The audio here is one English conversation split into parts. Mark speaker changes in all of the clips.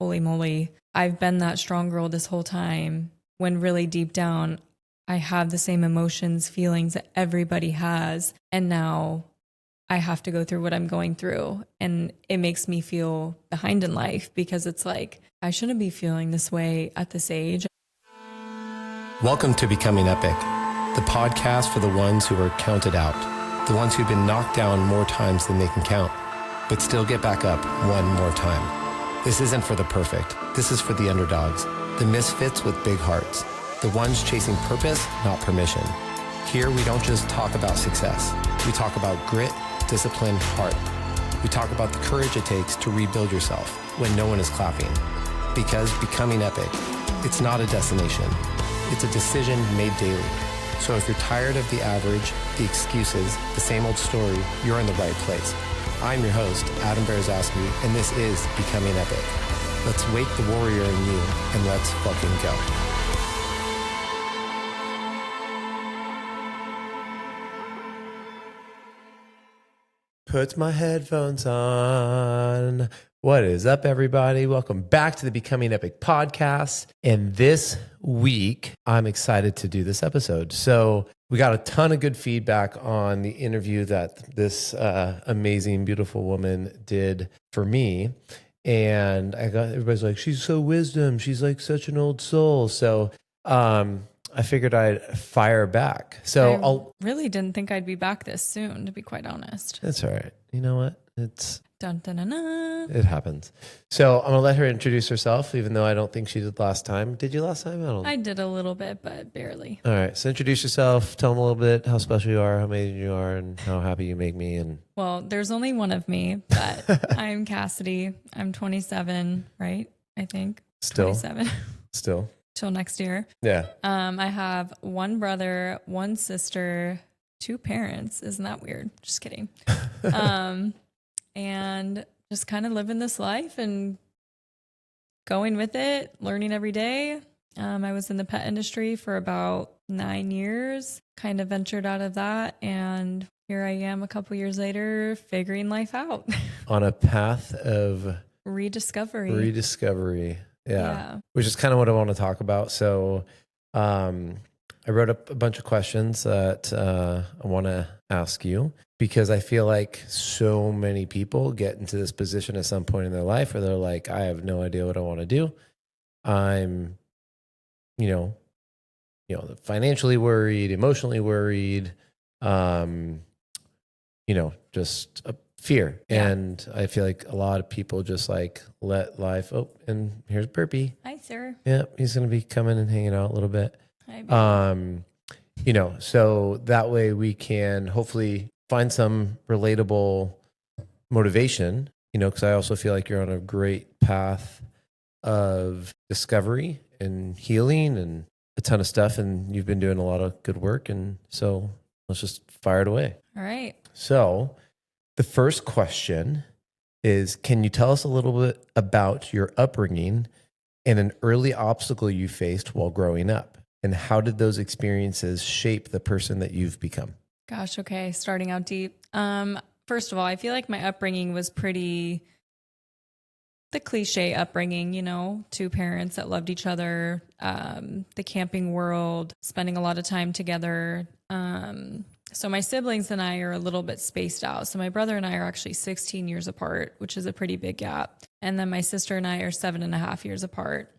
Speaker 1: holy moly, I've been that strong girl this whole time, when really deep down, I have the same emotions, feelings that everybody has. And now I have to go through what I'm going through. And it makes me feel behind in life, because it's like, I shouldn't be feeling this way at this age.
Speaker 2: Welcome to Becoming Epic, the podcast for the ones who are counted out, the ones who've been knocked down more times than they can count, but still get back up one more time. This isn't for the perfect. This is for the underdogs, the misfits with big hearts, the ones chasing purpose, not permission. Here, we don't just talk about success. We talk about grit, discipline, heart. We talk about the courage it takes to rebuild yourself when no one is clapping. Because becoming epic, it's not a destination. It's a decision made daily. So if you're tired of the average, the excuses, the same old story, you're in the right place. I'm your host, Adam Berezowski, and this is Becoming Epic. Let's wake the warrior in you, and let's fucking go. Put my headphones on. What is up, everybody? Welcome back to the Becoming Epic podcast. And this week, I'm excited to do this episode. So we got a ton of good feedback on the interview that this amazing, beautiful woman did for me. And everybody's like, she's so wisdom. She's like such an old soul. So I figured I'd fire back. So
Speaker 1: I really didn't think I'd be back this soon, to be quite honest.
Speaker 2: That's all right. You know what? It happens. So I'm going to let her introduce herself, even though I don't think she did last time. Did you last time?
Speaker 1: I did a little bit, but barely.
Speaker 2: All right. So introduce yourself. Tell them a little bit how special you are, how amazing you are, and how happy you make me. And
Speaker 1: well, there's only one of me, but I'm Cassidy. I'm 27, right? I think.
Speaker 2: Still.
Speaker 1: 27.
Speaker 2: Still.
Speaker 1: Till next year.
Speaker 2: Yeah.
Speaker 1: I have one brother, one sister, two parents. Isn't that weird? Just kidding. And just kind of living this life and going with it, learning every day. I was in the pet industry for about 9 years, kind of ventured out of that. And here I am a couple years later, figuring life out.
Speaker 2: On a path of
Speaker 1: rediscovery.
Speaker 2: Yeah. Which is kind of what I want to talk about. So I wrote up a bunch of questions that I want to ask you, because I feel like so many people get into this position at some point in their life where they're like, I have no idea what I want to do. I'm, financially worried, emotionally worried, just a fear. Yeah. And I feel like a lot of people just like let life, and here's Burpee.
Speaker 1: Hi, sir.
Speaker 2: Yeah, he's going to be coming and hanging out a little bit.
Speaker 1: Hi,
Speaker 2: so that way we can hopefully find some relatable motivation, because I also feel like you're on a great path of discovery and healing and a ton of stuff, and you've been doing a lot of good work. And so let's just fire it away.
Speaker 1: All right.
Speaker 2: So the first question is, can you tell us a little bit about your upbringing and an early obstacle you faced while growing up? And how did those experiences shape the person that you've become?
Speaker 1: Gosh, okay. Starting out deep. First of all, I feel like my upbringing was pretty the cliche upbringing, two parents that loved each other, the camping world, spending a lot of time together. So my siblings and I are a little bit spaced out. So my brother and I are actually 16 years apart, which is a pretty big gap. And then my sister and I are 7.5 years apart.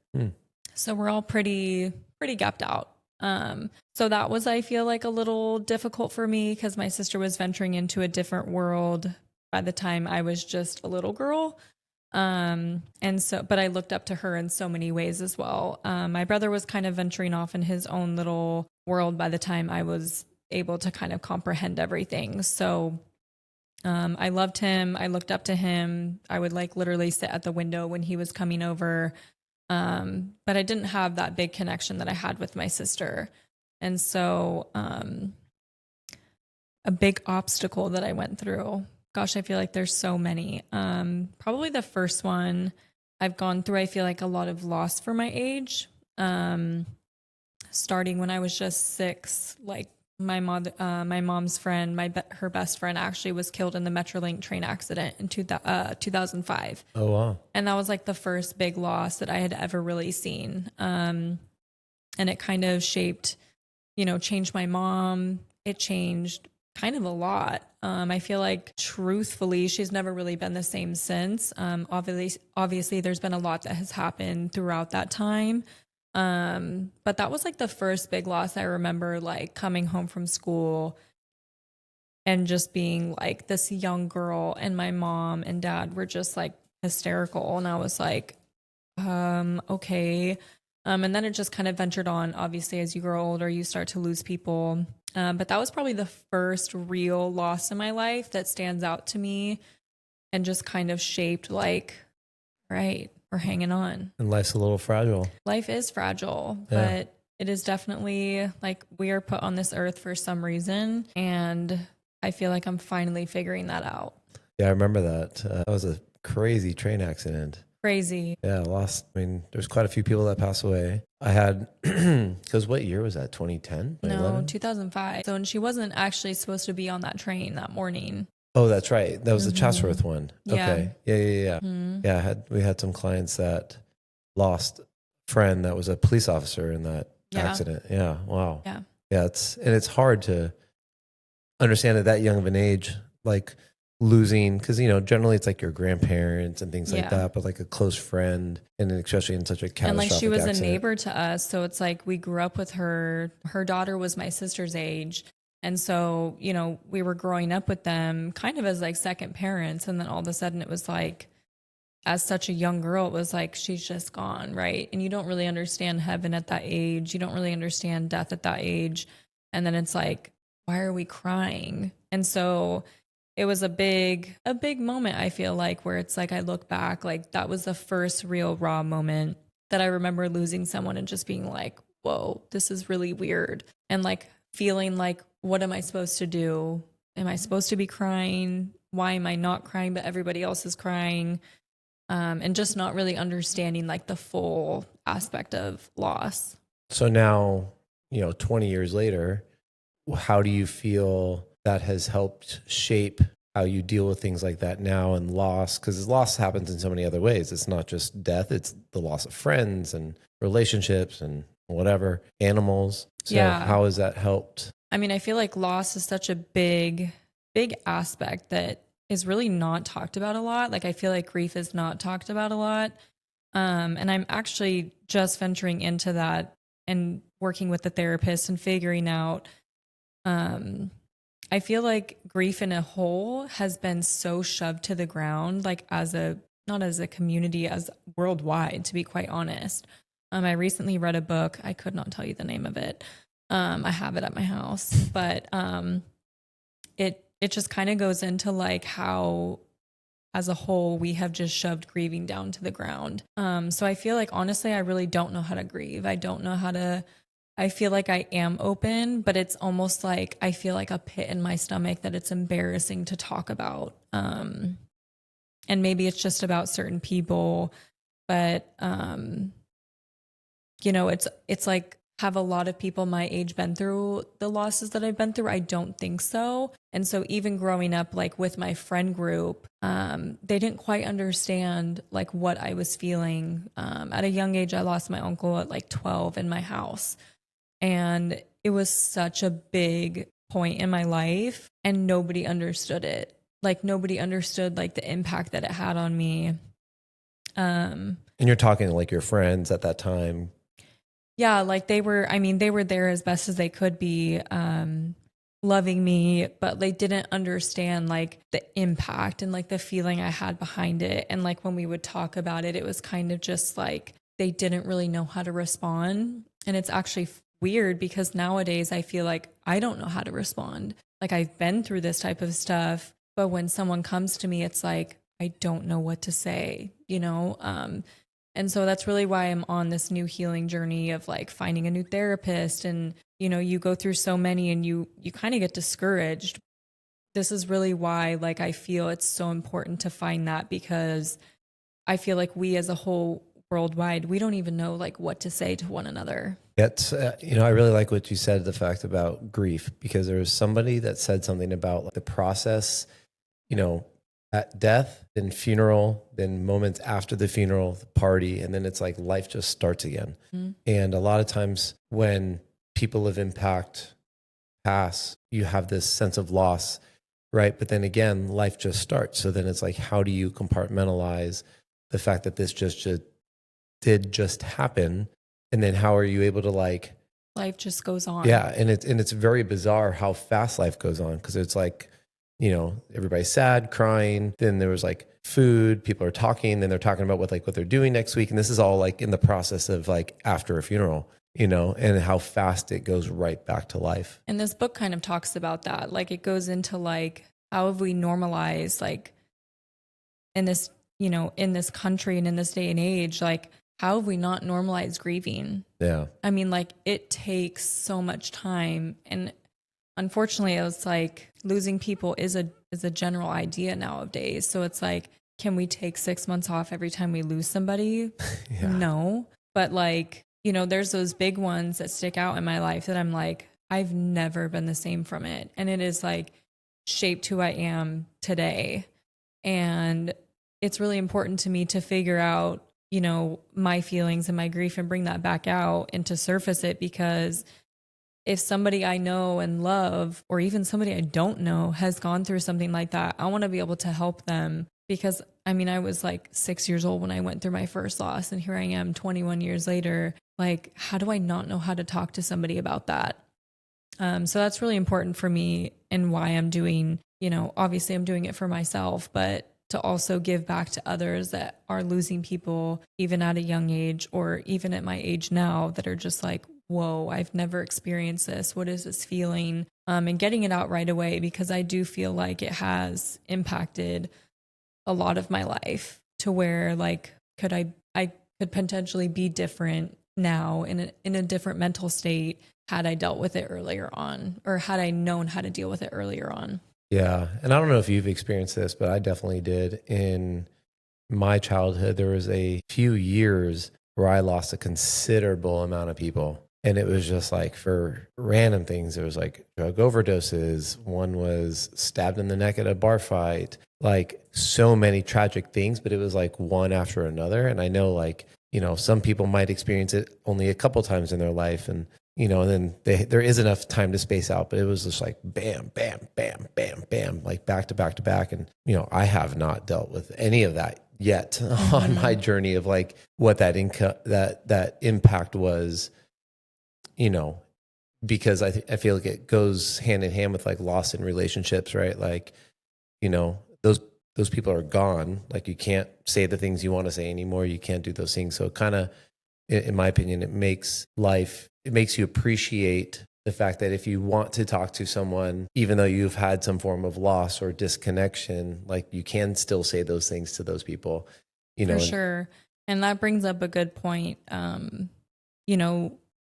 Speaker 1: So we're all pretty gapped out. So that was, I feel like, a little difficult for me, because my sister was venturing into a different world by the time I was just a little girl. But I looked up to her in so many ways as well. My brother was kind of venturing off in his own little world by the time I was able to kind of comprehend everything. So I loved him. I looked up to him. I would literally sit at the window when he was coming over. But I didn't have that big connection that I had with my sister. And so a big obstacle that I went through, gosh, I feel like there's so many. Probably the first one I've gone through, I feel like a lot of loss for my age. Starting when I was just 6, my mom's friend, her best friend actually was killed in the Metrolink train accident in 2005.
Speaker 2: Oh, wow.
Speaker 1: And that was like the first big loss that I had ever really seen. And it kind of shaped, changed my mom. It changed kind of a lot. I feel like truthfully, she's never really been the same since. Obviously there's been a lot that has happened throughout that time. But that was like the first big loss I remember, like coming home from school and just being like this young girl, and my mom and dad were just like hysterical. And I was like, okay. And then it just kind of ventured on. Obviously, as you grow older, you start to lose people. But that was probably the first real loss in my life that stands out to me and just kind of shaped like, right, we're hanging on.
Speaker 2: And life's a little fragile.
Speaker 1: Life is fragile,
Speaker 2: Yeah.
Speaker 1: but it is definitely like we are put on this earth for some reason. And I feel like I'm finally figuring that out.
Speaker 2: Yeah, I remember that. That was a crazy train accident.
Speaker 1: Crazy.
Speaker 2: Yeah, there's quite a few people that passed away. I had, because what year was that? 2010?
Speaker 1: No, 2005. So, and she wasn't actually supposed to be on that train that morning.
Speaker 2: Oh, that's right. That was the Chatsworth one.
Speaker 1: Yeah.
Speaker 2: Okay. Yeah.
Speaker 1: Mhm.
Speaker 2: Yeah, we had some clients that lost a friend that was a police officer in that accident. Yeah. Wow.
Speaker 1: Yeah.
Speaker 2: Yeah, it's hard to understand at that young of an age, like losing, because generally it's like your grandparents and things like
Speaker 1: Yeah.
Speaker 2: that, but like a close friend, and especially in such a catastrophic
Speaker 1: And like she was
Speaker 2: accident.
Speaker 1: a neighbor to us. So it's like we grew up with her. Her daughter was my sister's age. And so, we were growing up with them kind of as like second parents. And then all of a sudden it was like, as such a young girl, it was like, she's just gone. Right. And you don't really understand heaven at that age. You don't really understand death at that age. And then it's like, why are we crying? And so it was a big moment, I feel like, where it's like, I look back, like that was the first real raw moment that I remember losing someone and just being like, whoa, this is really weird. And like feeling like, what am I supposed to do? Am I supposed to be crying? Why am I not crying, but everybody else is crying? And just not really understanding like the full aspect of loss.
Speaker 2: So now, 20 years later, how do you feel that has helped shape how you deal with things like that now and loss? Because loss happens in so many other ways. It's not just death, it's the loss of friends and relationships and whatever, animals. So
Speaker 1: Yeah.
Speaker 2: how has that helped?
Speaker 1: I mean, I feel like loss is such a big aspect that is really not talked about a lot. Like I feel like grief is not talked about a lot. And I'm actually just venturing into that and working with the therapist and figuring out, I feel like grief in a whole has been so shoved to the ground, like not as a community, as worldwide, to be quite honest. I recently read a book. I could not tell you the name of it. I have it at my house, but it just kind of goes into like how as a whole we have just shoved grieving down to the ground. So I feel like honestly I really don't know how to grieve. I feel like I am open, but it's almost like I feel like a pit in my stomach that it's embarrassing to talk about. And maybe it's just about certain people, but it's like, have a lot of people my age been through the losses that I've been through? I don't think so. And so even growing up, like with my friend group, they didn't quite understand like what I was feeling. At a young age, I lost my uncle at like 12 in my house. And it was such a big point in my life and nobody understood it. Like nobody understood like the impact that it had on me.
Speaker 2: And you're talking like your friends at that time.
Speaker 1: Yeah, like they were there as best as they could be, loving me, but they didn't understand like the impact and like the feeling I had behind it. And like when we would talk about it, it was kind of just like they didn't really know how to respond. And it's actually weird because nowadays I feel like I don't know how to respond. Like I've been through this type of stuff, but when someone comes to me, it's like, I don't know what to say, And so that's really why I'm on this new healing journey of like finding a new therapist. And, you go through so many and you kind of get discouraged. This is really why like I feel it's so important to find that, because I feel like we as a whole worldwide, we don't even know like what to say to one another.
Speaker 2: It's, I really like what you said, the fact about grief, because there was somebody that said something about like, the process, at death, then funeral, then moments after the funeral, the party, and then it's like life just starts again.
Speaker 1: Mm-hmm.
Speaker 2: And a lot of times when people of impact pass, you have this sense of loss, right? But then again, life just starts. So then it's like, how do you compartmentalize the fact that this just did just happen? And then how are you able to like,
Speaker 1: life just goes on.
Speaker 2: yeah. And it's very bizarre how fast life goes on. Cause it's like, everybody's sad, crying. Then there was like food, people are talking, then they're talking about what they're doing next week. And this is all like in the process of like after a funeral, and how fast it goes right back to life.
Speaker 1: And this book kind of talks about that. Like it goes into like, how have we normalized like in this, in this country and in this day and age, like how have we not normalized grieving?
Speaker 2: Yeah.
Speaker 1: I mean, like it takes so much time. And unfortunately, it's like losing people is a general idea nowadays. So it's like, can we take 6 months off every time we lose somebody?
Speaker 2: Yeah.
Speaker 1: No. But like, there's those big ones that stick out in my life that I'm like, I've never been the same from it. And it is like shaped who I am today. And it's really important to me to figure out, my feelings and my grief and bring that back out and to surface it, because if somebody I know and love, or even somebody I don't know has gone through something like that, I want to be able to help them. Because I mean, I was like 6 years old when I went through my first loss, and here I am 21 years later. Like, how do I not know how to talk to somebody about that? So that's really important for me, and why I'm doing, obviously I'm doing it for myself, but to also give back to others that are losing people even at a young age, or even at my age now, that are just like, whoa, I've never experienced this. What is this feeling? And getting it out right away, because I do feel like it has impacted a lot of my life, to where like, I could potentially be different now in a different mental state had I dealt with it earlier on, or had I known how to deal with it earlier on.
Speaker 2: Yeah. And I don't know if you've experienced this, but I definitely did. In my childhood, there was a few years where I lost a considerable amount of people. And it was just like for random things. There was like drug overdoses. One was stabbed in the neck at a bar fight, like so many tragic things, but it was like one after another. And I know like, some people might experience it only a couple times in their life. And and then there is enough time to space out, but it was just like bam, bam, bam, bam, bam, like back to back to back. And, I have not dealt with any of that yet on my journey of like what that impact was, because I feel like it goes hand in hand with like loss in relationships, right? Like, those people are gone. Like you can't say the things you want to say anymore. You can't do those things. So it kind of, in my opinion, it makes you appreciate the fact that if you want to talk to someone, even though you've had some form of loss or disconnection, like you can still say those things to those people,
Speaker 1: For sure. And that brings up a good point.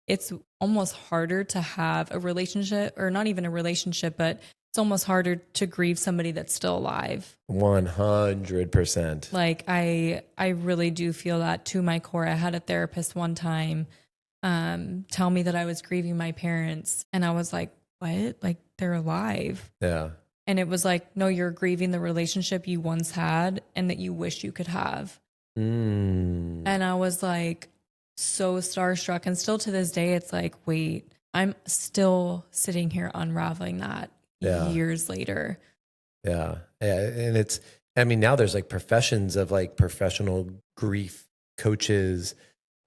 Speaker 1: It's almost harder to have a relationship, or not even a relationship, but it's almost harder to grieve somebody that's still alive.
Speaker 2: 100%.
Speaker 1: Like I really do feel that to my core. I had a therapist one time tell me that I was grieving my parents, and I was like, what? Like they're alive.
Speaker 2: Yeah.
Speaker 1: And it was like, no, you're grieving the relationship you once had and that you wish you could have. And I was like so starstruck, and still to this day it's like, wait, I'm still sitting here unraveling that years later.
Speaker 2: Yeah. And now there's like professions of like professional grief coaches,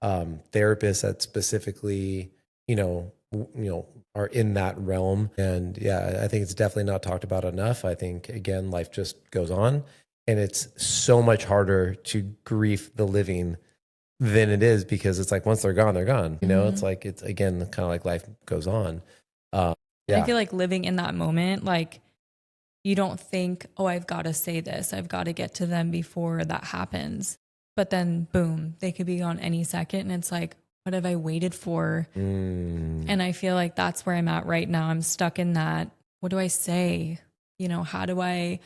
Speaker 2: therapists that specifically, are in that realm. And yeah, I think it's definitely not talked about enough. I think again, life just goes on, and it's so much harder to grieve the living than it is, because it's like, once they're gone, they're gone. It's like, it's again, kind of like life goes on.
Speaker 1: I feel like living in that moment, like you don't think, oh, I've got to say this, I've got to get to them before that happens. But then boom, they could be gone any second. And it's like, what have I waited for? And I feel like that's where I'm at right now. I'm stuck in that. What do I say? How do I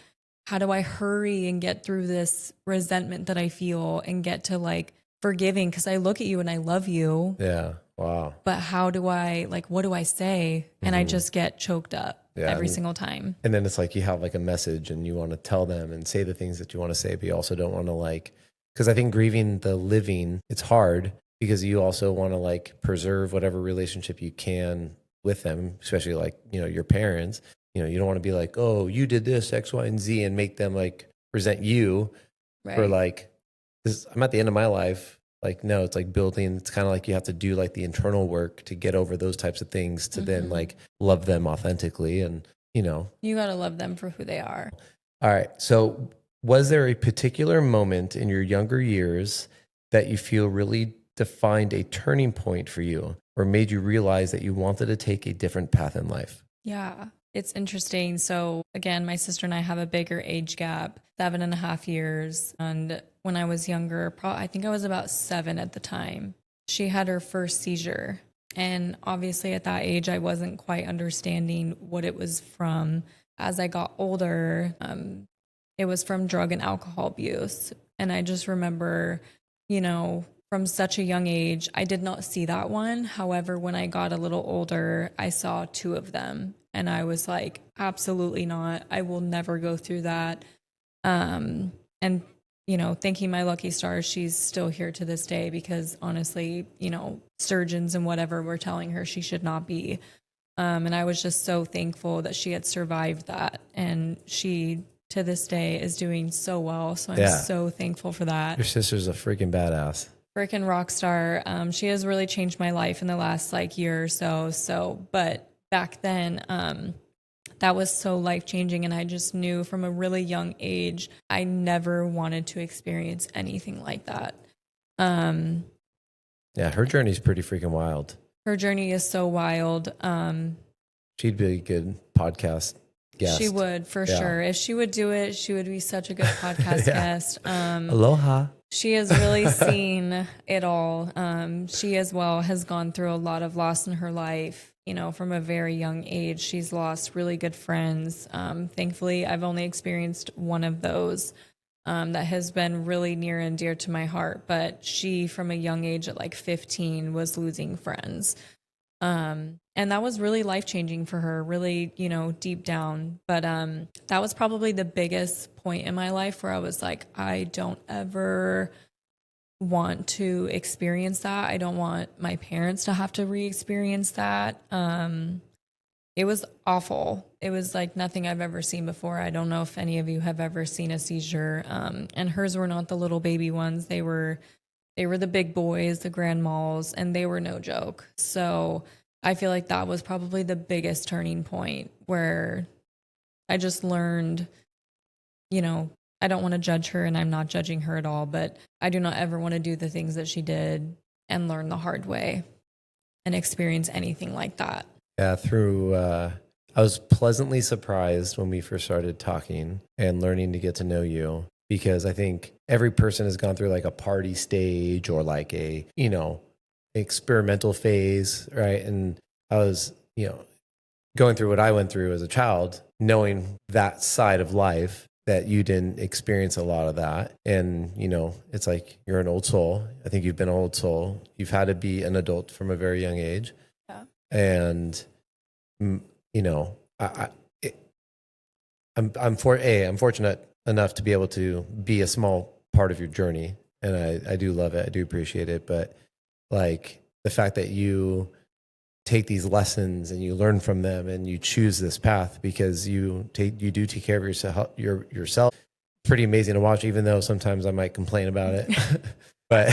Speaker 1: hurry and get through this resentment that I feel and get to like forgiving? Because I look at you and I love you.
Speaker 2: Yeah. Wow.
Speaker 1: But how do I, like, what do I say? And I just get choked up every single time.
Speaker 2: And then it's like you have like a message and you want to tell them and say the things that you want to say, but you also don't want to like, because I think grieving the living, it's hard because you also want to like preserve whatever relationship you can with them, especially like, you know, your parents. You know, you don't want to be like, oh, you did this, X, Y, and Z, and make them like resent you for like, this, I'm at the end of my life. Like, no, it's like building, it's kind of like you have to do like the internal work to get over those types of things to then like love them authentically. And, you know,
Speaker 1: You got to love them for who they are.
Speaker 2: all right. So was there a particular moment in your younger years that you feel really defined a turning point for you or made you realize that you wanted to take a different path in life?
Speaker 1: Yeah, it's interesting. So again, my sister and I have a bigger age gap, 7.5 years. And when I was younger, I think I was about 7 at the time, she had her first seizure. And obviously at that age, I wasn't quite understanding what it was from. As I got older, it was from drug and alcohol abuse. And I just remember, you know, from such a young age, I did not see that one. However, when I got a little older, I saw 2 of them. And I was like, absolutely not. I will never go through that. And, you know, thanking my lucky stars, she's still here to this day because honestly, you know, surgeons and whatever were telling her she should not be. And I was just so thankful that she had survived that. And she, to this day, is doing so well. So I'm so thankful for that.
Speaker 2: Your sister's a freaking badass.
Speaker 1: Freaking rock star. She has really changed my life in the last like year or so. But back then, that was so life-changing. And I just knew from a really young age, I never wanted to experience anything like that.
Speaker 2: Yeah, her journey's pretty freaking wild.
Speaker 1: Her journey is so wild.
Speaker 2: She'd be a good podcast guest.
Speaker 1: She would, for sure. If she would do it, she would be such a good podcast guest.
Speaker 2: Aloha.
Speaker 1: She has really seen it all. She as well has gone through a lot of loss in her life. You know, from a very young age, she's lost really good friends. Thankfully, I've only experienced one of those that has been really near and dear to my heart. But she, from a young age at like 15, was losing friends. And that was really life-changing for her, really, you know, deep down. But that was probably the biggest point in my life where I was like, I don't ever want to experience that. I don't want my parents to have to re-experience that. It was awful. It was like nothing I've ever seen before. I don't know if any of you have ever seen a seizure. And hers were not the little baby ones. They were the big boys, the grand mals, and they were no joke. So I feel like that was probably the biggest turning point where I just learned, you know, I don't want to judge her and I'm not judging her at all, but I do not ever want to do the things that she did and learn the hard way and experience anything like that.
Speaker 2: Yeah, I was pleasantly surprised when we first started talking and learning to get to know you, because I think every person has gone through like a party stage or like a, you know, experimental phase, right? And I was, you know, going through what I went through as a child, knowing that side of life, that you didn't experience a lot of that. And, you know, it's like you're an old soul. I think you've been an old soul. You've had to be an adult from a very young age.
Speaker 1: Yeah.
Speaker 2: And, you know, I'm fortunate enough to be able to be a small part of your journey. And I do love it. I do appreciate it. But like the fact that you take these lessons and you learn from them and you choose this path because you do take care of yourself. Pretty amazing to watch, even though sometimes I might complain about it. But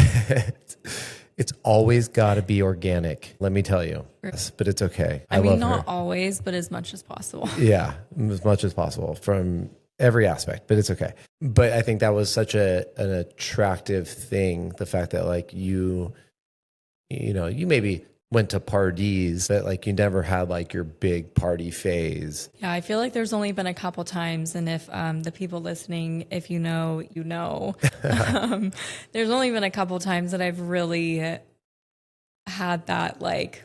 Speaker 2: it's always got to be organic, let me tell you. But it's okay.
Speaker 1: I mean,
Speaker 2: love
Speaker 1: not
Speaker 2: her.
Speaker 1: always, but as much as possible.
Speaker 2: Yeah, as much as possible from every aspect, but it's okay. But I think that was such an attractive thing, the fact that like you know, you maybe went to parties, but like you never had like your big party phase.
Speaker 1: Yeah, I feel like there's only been a couple times, and if the people listening, if you know, you know, there's only been a couple times that I've really had that, like,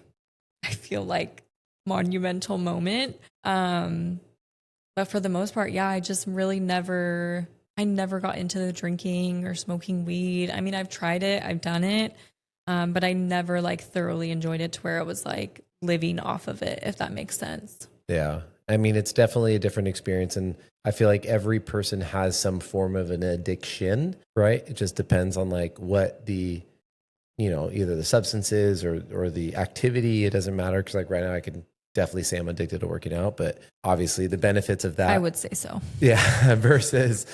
Speaker 1: I feel like monumental moment. But for the most part, yeah, I just really never got into the drinking or smoking weed. I mean, I've tried it, I've done it. But I never like thoroughly enjoyed it to where it was like living off of it, if that makes sense.
Speaker 3: Yeah. I mean, it's definitely a different experience. And I feel like every person has some form of an addiction, right? It just depends on like what the, either the substances or the activity. It doesn't matter. Cause like right now I can definitely say I'm addicted to working out, but obviously the benefits of that.
Speaker 1: I would say so.
Speaker 3: Yeah. versus,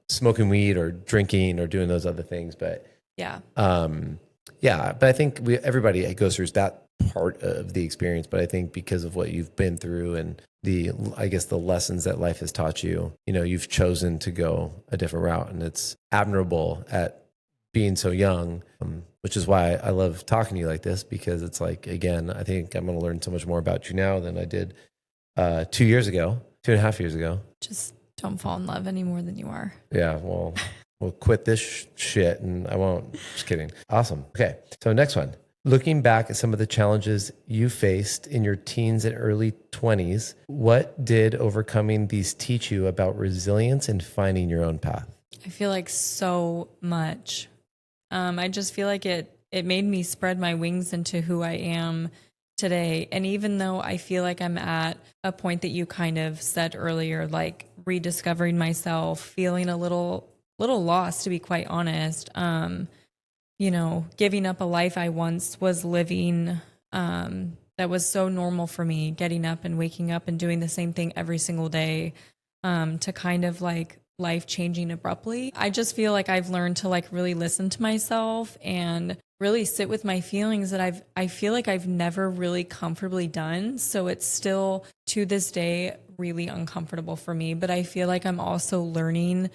Speaker 3: smoking weed or drinking or doing those other things. But
Speaker 1: Yeah.
Speaker 3: but I think everybody goes through that part of the experience. But I think because of what you've been through and the lessons that life has taught you, you've chosen to go a different route, and it's admirable at being so young, which is why I love talking to you like this, because it's like, again, I think I'm going to learn so much more about you now than I did 2 years ago, 2.5 years ago.
Speaker 1: Just don't fall in love any more than you are.
Speaker 3: Yeah, well, we'll quit this shit and I won't. Just kidding. Awesome. Okay, so next one. Looking back at some of the challenges you faced in your teens and early 20s, what did overcoming these teach you about resilience and finding your own path?
Speaker 1: I feel like so much. I just feel like it made me spread my wings into who I am today. And even though I feel like I'm at a point that you kind of said earlier, like rediscovering myself, feeling a little lost, to be quite honest, giving up a life I once was living, that was so normal for me, getting up and waking up and doing the same thing every single day, to kind of like life changing abruptly. I just feel like I've learned to like really listen to myself and really sit with my feelings that I feel like I've never really comfortably done. So it's still to this day really uncomfortable for me, but I feel like I'm also learning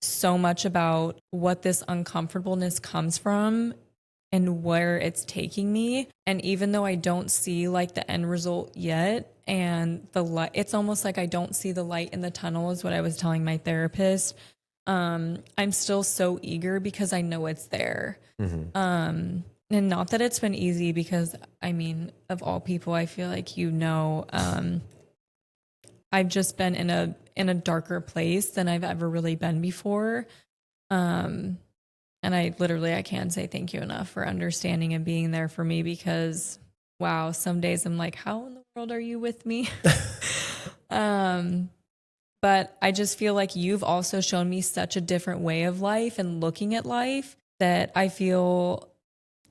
Speaker 1: so much about what this uncomfortableness comes from and where it's taking me. And even though I don't see like the end result yet, and the light, it's almost like I don't see the light in the tunnel, is what I was telling my therapist. I'm still so eager because I know it's there.
Speaker 3: Mm-hmm.
Speaker 1: And not that it's been easy, because I mean, of all people, I feel like, I've just been in a darker place than I've ever really been before. And I can't say thank you enough for understanding and being there for me, because wow, some days I'm like, how in the world are you with me? But I just feel like you've also shown me such a different way of life and looking at life, that I feel,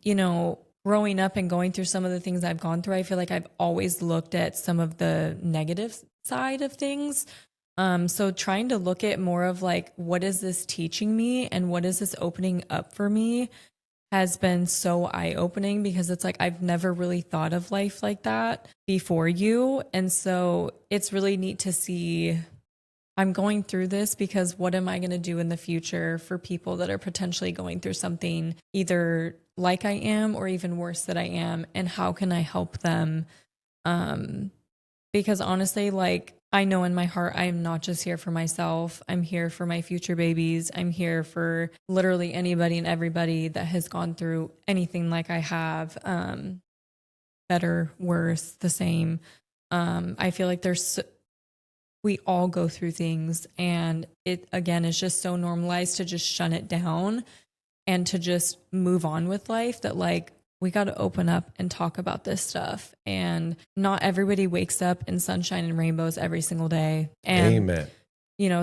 Speaker 1: growing up and going through some of the things I've gone through, I feel like I've always looked at some of the negative side of things. So trying to look at more of like, what is this teaching me and what is this opening up for me has been so eye-opening, because it's like I've never really thought of life like that before you. And so it's really neat to see I'm going through this, because what am I going to do in the future for people that are potentially going through something either like I am or even worse that I am, and how can I help them? Because honestly, like, I know in my heart, I am not just here for myself. I'm here for my future babies. I'm here for literally anybody and everybody that has gone through anything like I have, better, worse, the same. I feel like we all go through things, and it, again, is just so normalized to just shun it down and to just move on with life, that like, we got to open up and talk about this stuff. And not everybody wakes up in sunshine and rainbows every single day. And,
Speaker 3: Amen.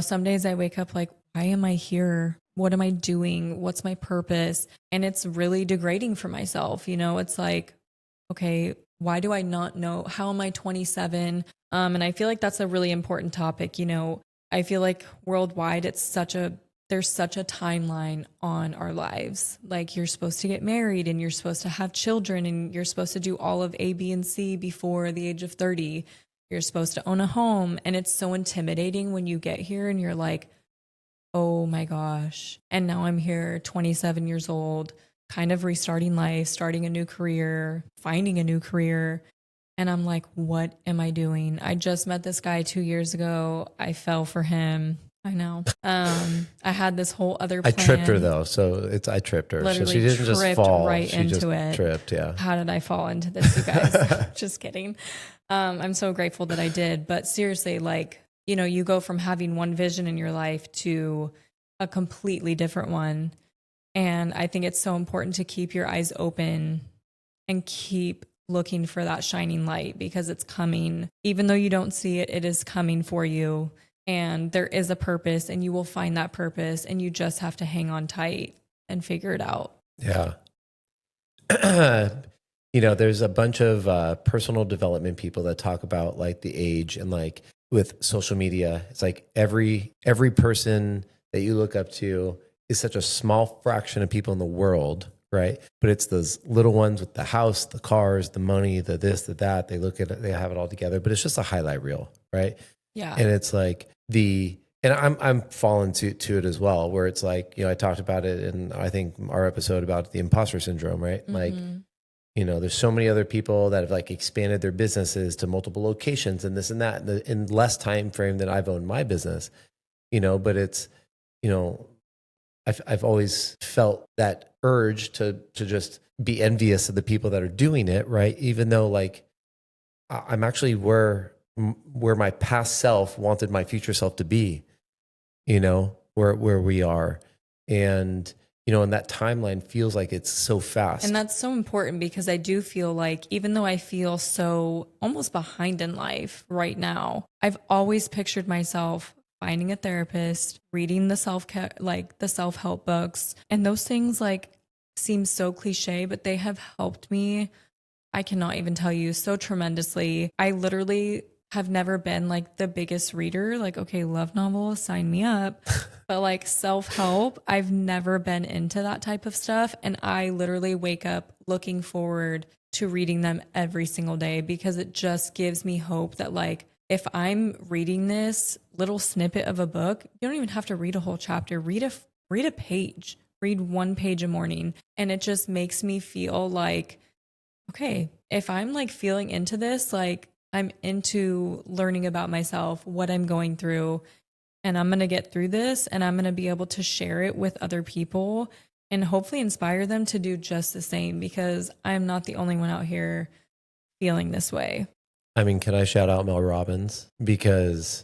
Speaker 1: Some days I wake up like, why am I here? What am I doing? What's my purpose? And it's really degrading for myself. It's like, okay, why do I not know? How am I 27? And I feel like that's a really important topic. I feel like worldwide, there's such a timeline on our lives. Like, you're supposed to get married and you're supposed to have children and you're supposed to do all of A, B, and C before the age of 30. You're supposed to own a home. And it's so intimidating when you get here and you're like, oh my gosh. And now I'm here, 27 years old, kind of restarting life, starting a new career, finding a new career. And I'm like, what am I doing? I just met this guy 2 years ago. I fell for him. I know. I had this whole other plan.
Speaker 3: I tripped her though. I tripped her.
Speaker 1: Literally
Speaker 3: so she didn't just fall.
Speaker 1: Right
Speaker 3: she
Speaker 1: into
Speaker 3: just
Speaker 1: it.
Speaker 3: Tripped. Yeah.
Speaker 1: How did I fall into this, you guys? Just kidding. I'm so grateful that I did. But seriously, like, you go from having one vision in your life to a completely different one. And I think it's so important to keep your eyes open and keep looking for that shining light, because it's coming. Even though you don't see it, it is coming for you. And there is a purpose, and you will find that purpose, and you just have to hang on tight and figure it out.
Speaker 3: Yeah. There's a bunch of personal development people that talk about like the age, and like with social media, it's like every person that you look up to is such a small fraction of people in the world, right? But it's those little ones with the house, the cars, the money, the this, the that. They look at it, they have it all together, but it's just a highlight reel, right?
Speaker 1: Yeah.
Speaker 3: And it's like and I'm fallen to it as well, where it's like, I talked about it in, I think, our episode about the imposter syndrome, right? Like, there's so many other people that have like expanded their businesses to multiple locations and this and that in less time frame than I've owned my business, but it's, I've always felt that urge to just be envious of the people that are doing it, right? Even though like I'm actually where my past self wanted my future self to be, where we are. And, and that timeline feels like it's so fast.
Speaker 1: And that's so important, because I do feel like, even though I feel so almost behind in life right now, I've always pictured myself finding a therapist, reading the self-help books. And those things like seem so cliche, but they have helped me. I cannot even tell you, so tremendously. I literally have never been like the biggest reader, like, okay, love novels, sign me up. But like self-help, I've never been into that type of stuff. And I literally wake up looking forward to reading them every single day, because it just gives me hope that like, if I'm reading this little snippet of a book, you don't even have to read a whole chapter. Read a page, read one page a morning. And it just makes me feel like, okay, if I'm like feeling into this, like I'm into learning about myself, what I'm going through, and I'm going to get through this, and I'm going to be able to share it with other people and hopefully inspire them to do just the same, because I'm not the only one out here feeling this way.
Speaker 3: I mean, can I shout out Mel Robbins? Because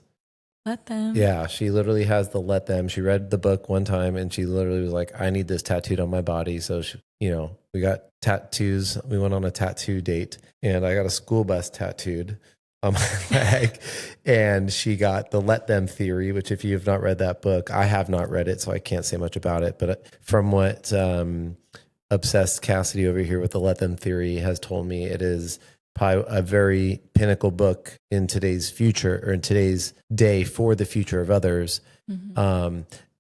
Speaker 1: let them.
Speaker 3: Yeah, she literally has the let them. She read the book one time and she literally was like, I need this tattooed on my body. So, we got tattoos. We went on a tattoo date and I got a school bus tattooed on my leg. And she got the let them theory, which if you have not read that book, I have not read it, so I can't say much about it. But from what Obsessed Cassidy over here with the let them theory has told me, it is probably a very pinnacle book in today's future, or in today's day, for the future of others,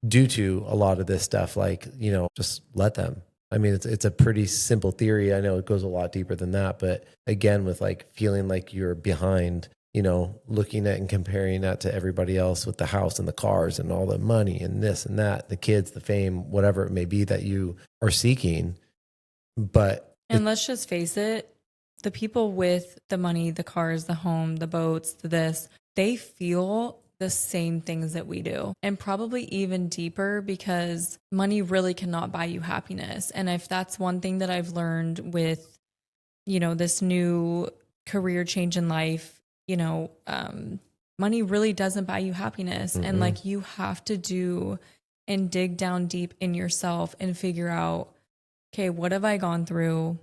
Speaker 3: due to a lot of this stuff, like, just let them. I mean, it's a pretty simple theory. I know it goes a lot deeper than that, but again, with like feeling like you're behind, looking at and comparing that to everybody else with the house and the cars and all the money and this and that, the kids, the fame, whatever it may be that you are seeking. And
Speaker 1: let's just face it, the people with the money, the cars, the home, the boats, they feel the same things that we do, and probably even deeper, because money really cannot buy you happiness. And if that's one thing that I've learned with, this new career change in life, money really doesn't buy you happiness. Mm-hmm. And like, you have to do and dig down deep in yourself and figure out, okay, what have I gone through?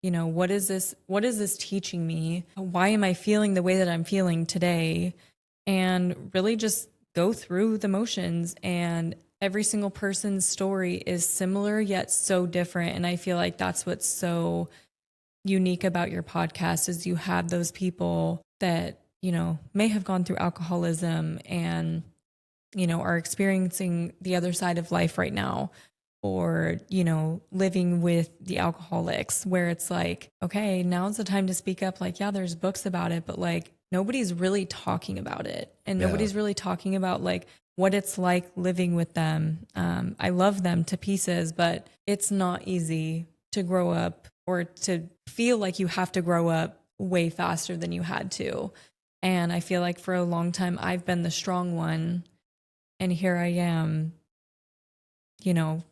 Speaker 1: What is this teaching me? Why am I feeling the way that I'm feeling today? And really just go through the motions. And every single person's story is similar yet so different. And I feel like that's what's so unique about your podcast, is you have those people that, may have gone through alcoholism and, are experiencing the other side of life right now, or, living with the alcoholics, where it's like, okay, now's the time to speak up. Like, yeah, there's books about it, but like, nobody's really talking about it. And nobody's really talking about like what it's like living with them. I love them to pieces, but it's not easy to grow up, or to feel like you have to grow up way faster than you had to. And I feel like for a long time, I've been the strong one. And here I am,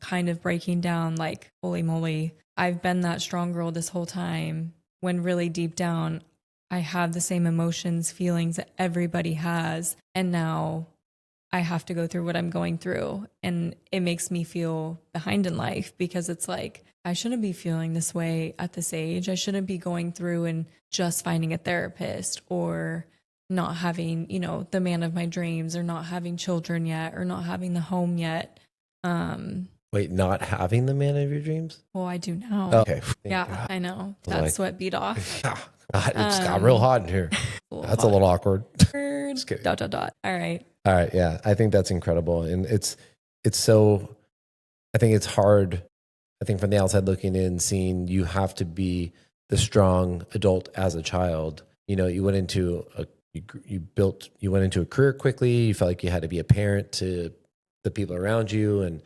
Speaker 1: kind of breaking down, like, holy moly, I've been that strong girl this whole time, when really deep down, I have the same emotions, feelings that everybody has. And now I have to go through what I'm going through. And it makes me feel behind in life because it's like, I shouldn't be feeling this way at this age. I shouldn't be going through and just finding a therapist or not having, you know, the man of my dreams or not having children yet or not having the home yet.
Speaker 3: Wait, not having the man of your dreams?
Speaker 1: Well, I do now.
Speaker 3: Oh, okay.
Speaker 1: Yeah,
Speaker 3: God.
Speaker 1: I know.
Speaker 3: I was
Speaker 1: That sweat beat off.
Speaker 3: God, it's got real hot in here. That's a little awkward. Just kidding.
Speaker 1: Dot, dot, dot. All right.
Speaker 3: All right. Yeah. I think that's incredible. And it's so, I think it's hard. I think from the outside looking in, seeing you have to be the strong adult as a child. You know, you went into a career quickly. You felt like you had to be a parent to the people around you. And,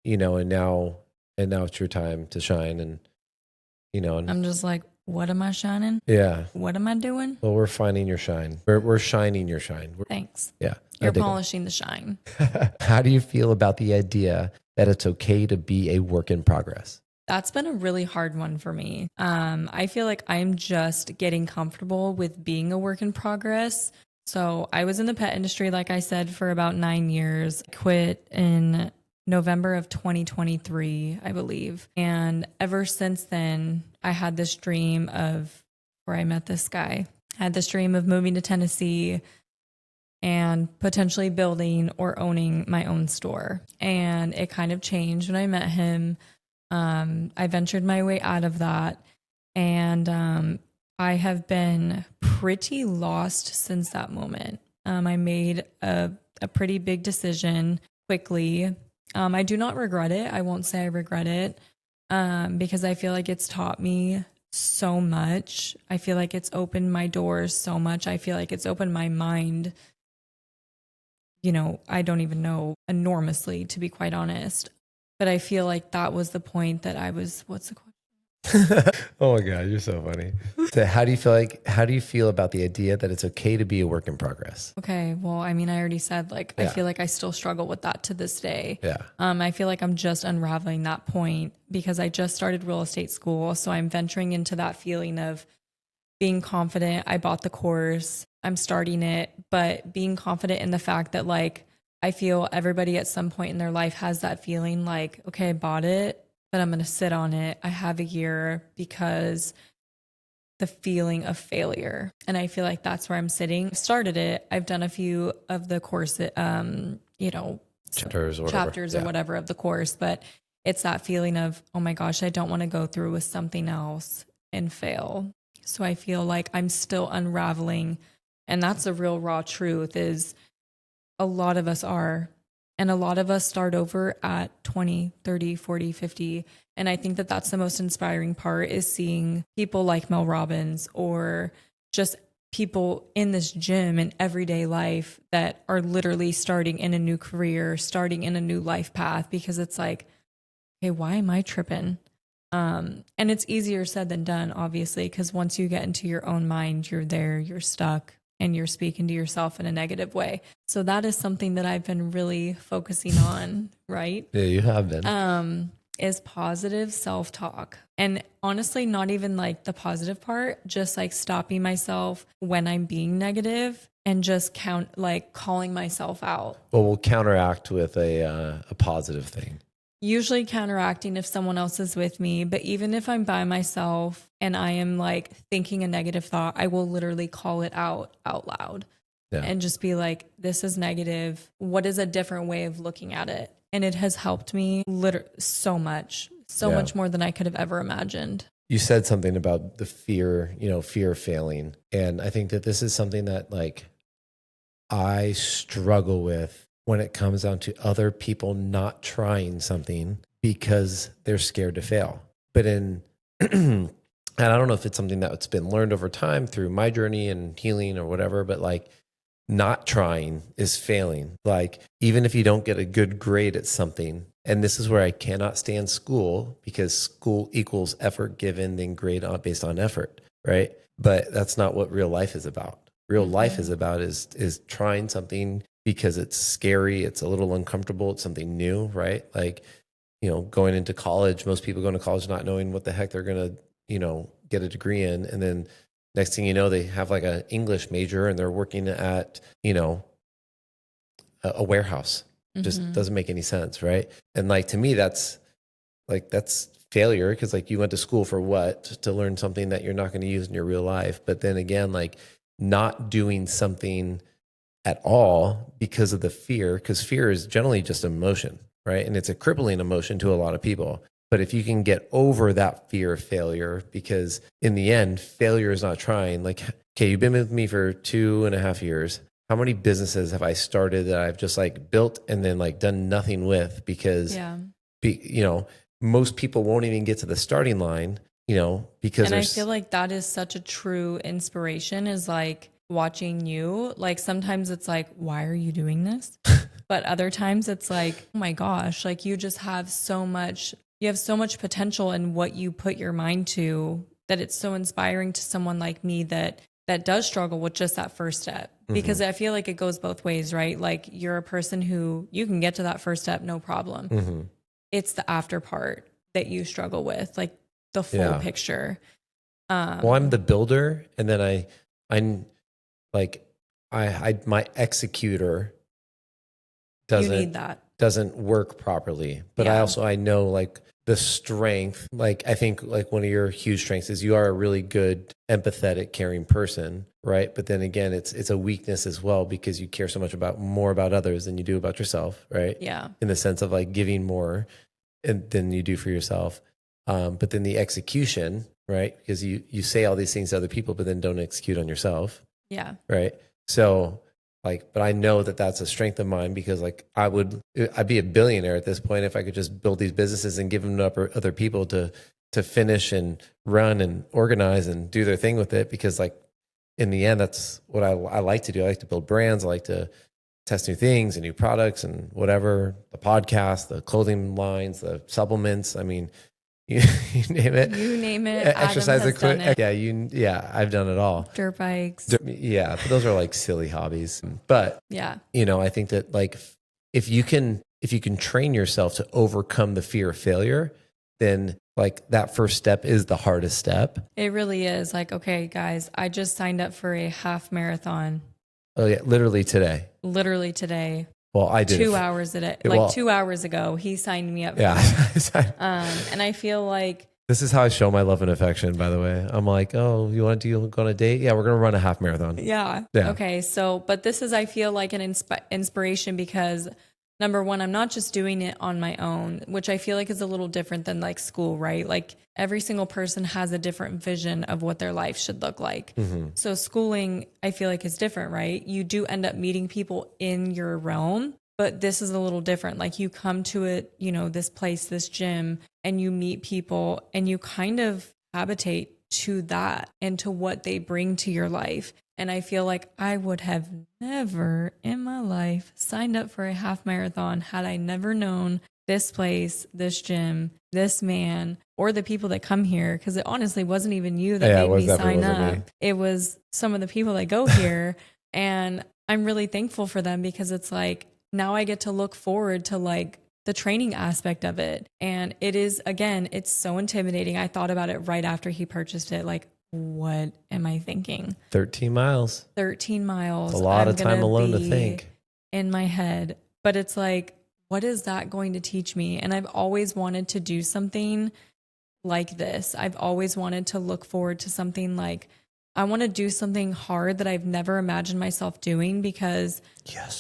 Speaker 3: you know, and now it's your time to shine. And, you know, and
Speaker 1: I'm just like, what am I shining?
Speaker 3: yeah.
Speaker 1: What am I doing?
Speaker 3: Well, we're finding your shine. We're shining your shine.
Speaker 1: Thanks.
Speaker 3: Yeah.
Speaker 1: You're polishing the shine.
Speaker 3: How do you feel about the idea that it's okay to be a work in progress?
Speaker 1: That's been a really hard one for me. I feel like I'm just getting comfortable with being a work in progress. So I was in the pet industry, like I said, for about 9 years. I quit in November of 2023, I believe. And ever since then, I had this dream of where I met this guy. I had this dream of moving to Tennessee and potentially building or owning my own store. And it kind of changed when I met him. I ventured my way out of that. And I have been pretty lost since that moment. I made a pretty big decision quickly. I do not regret it. I won't say I regret it because I feel like it's taught me so much. I feel like it's opened my doors so much. I feel like it's opened my mind. You know, I don't even know enormously, to be quite honest. But I feel like that was the point that I was, what's the question?
Speaker 3: Oh my God, you're so funny. So how do you feel about the idea that it's okay to be a work in progress?
Speaker 1: Okay. Well, I mean, I already said, like, I
Speaker 3: Yeah.
Speaker 1: feel like I still struggle with that to this day.
Speaker 3: Yeah.
Speaker 1: I feel like I'm just unraveling that point because I just started real estate school. So I'm venturing into that feeling of being confident. I bought the course, I'm starting it, but being confident in the fact that, like, I feel everybody at some point in their life has that feeling like, okay, I bought it, but I'm going to sit on it. I have a year because the feeling of failure. And I feel like that's where I'm sitting. I started it. I've done a few of the course, you know,
Speaker 3: Chapters or
Speaker 1: whatever of the course, but it's that feeling of, oh my gosh, I don't want to go through with something else and fail. So I feel like I'm still unraveling. And that's the real raw truth is a lot of us are. And a lot of us start over at 20, 30, 40, 50. And I think that that's the most inspiring part is seeing people like Mel Robbins or just people in this gym in everyday life that are literally starting in a new career, starting in a new life path, because it's like, hey, why am I tripping? And it's easier said than done, obviously, because once you get into your own mind, you're there, you're stuck, and you're speaking to yourself in a negative way. So that is something that I've been really focusing on, right?
Speaker 3: Yeah, you have been.
Speaker 1: Is positive self-talk. And honestly, not even like the positive part, just like stopping myself when I'm being negative and just calling myself out.
Speaker 3: Well, we'll counteract with a positive thing.
Speaker 1: Usually counteracting if someone else is with me, but even if I'm by myself and I am like thinking a negative thought, I will literally call it out loud and just be like, this is negative. What is a different way of looking at it? And it has helped me so much more than I could have ever imagined.
Speaker 3: You said something about the fear of failing. And I think that this is something that like I struggle with when it comes down to other people not trying something because they're scared to fail. But and I don't know if it's something that's been learned over time through my journey and healing or whatever, but like not trying is failing. Like even if you don't get a good grade at something, and this is where I cannot stand school because school equals effort given, then grade based on effort, right? But that's not what real life is about. Real life is about is trying something because it's scary, it's a little uncomfortable, it's something new, right? Like, going into college, most people going to college not knowing what the heck they're going to, get a degree in. And then next thing you know, they have like an English major and they're working at, a warehouse. Just doesn't make any sense, right? And like to me, that's failure, because like you went to school for what? To learn something that you're not going to use in your real life. But then again, like not doing something at all because of the fear, because fear is generally just emotion, right? And it's a crippling emotion to a lot of people. But if you can get over that fear of failure, because in the end, failure is not trying. Like, okay, you've been with me for 2.5 years. How many businesses have I started that I've just like built and then like done nothing with because, most people won't even get to the starting line, because
Speaker 1: and I feel like that is such a true inspiration, is like watching you. Like sometimes it's like, why are you doing this? But other times it's like, oh my gosh, like you have so much potential in what you put your mind to, that it's so inspiring to someone like me that does struggle with just that first step. Because I feel like it goes both ways, right? Like you're a person who you can get to that first step, no problem. It's the after part that you struggle with, like the full picture.
Speaker 3: Well, I'm the builder, and then I'm like, my executor doesn't work properly. But I know like the strength, like I think like one of your huge strengths is you are a really good, empathetic, caring person, right? But then again, it's a weakness as well, because you care so much more about others than you do about yourself, right?
Speaker 1: Yeah.
Speaker 3: In the sense of like giving more than you do for yourself. But then the execution, right? Because you say all these things to other people, but then don't execute on yourself.
Speaker 1: Yeah.
Speaker 3: Right. So like, but I know that that's a strength of mine, because like I'd be a billionaire at this point if I could just build these businesses and give them to other people to finish and run and organize and do their thing with it. Because like in the end, that's what I like to do. I like to build brands. I like to test new things and new products and whatever, the podcast, the clothing lines, the supplements. I mean, you name it.
Speaker 1: You name it.
Speaker 3: Exercise equipment. Yeah, I've done it all.
Speaker 1: Dirt bikes.
Speaker 3: Yeah, but those are like silly hobbies. But
Speaker 1: yeah,
Speaker 3: I think that like if you can train yourself to overcome the fear of failure, then like that first step is the hardest step.
Speaker 1: It really is. Like, okay, guys, I just signed up for a half marathon.
Speaker 3: Oh yeah, literally today.
Speaker 1: Well,
Speaker 3: I did
Speaker 1: 2 hours a day. Like 2 hours ago, he signed me up.
Speaker 3: Yeah.
Speaker 1: And I feel like
Speaker 3: this is how I show my love and affection, by the way. I'm like, oh, you want to go on a date? Yeah, we're going to run a half marathon.
Speaker 1: Yeah. Okay. So, but this is, I feel like an inspiration, because number one, I'm not just doing it on my own, which I feel like is a little different than like school, right? Like every single person has a different vision of what their life should look like. So schooling, I feel like, is different, right? You do end up meeting people in your realm, but this is a little different. Like you come to it, this place, this gym, and you meet people and you kind of habitate to that and to what they bring to your life. And I feel like I would have never in my life signed up for a half marathon had I never known this place, this gym, this man, or the people that come here. Because it honestly wasn't even you that made me sign up. It was some of the people that go here. And I'm really thankful for them, because it's like, now I get to look forward to like the training aspect of it. And it is, again, it's so intimidating. I thought about it right after he purchased it. Like, what am I thinking?
Speaker 3: 13 miles.
Speaker 1: 13 miles.
Speaker 3: It's a lot of time alone to think.
Speaker 1: In my head. But it's like, what is that going to teach me? And I've always wanted to do something like this. I've always wanted to look forward to something like, I want to do something hard that I've never imagined myself doing, because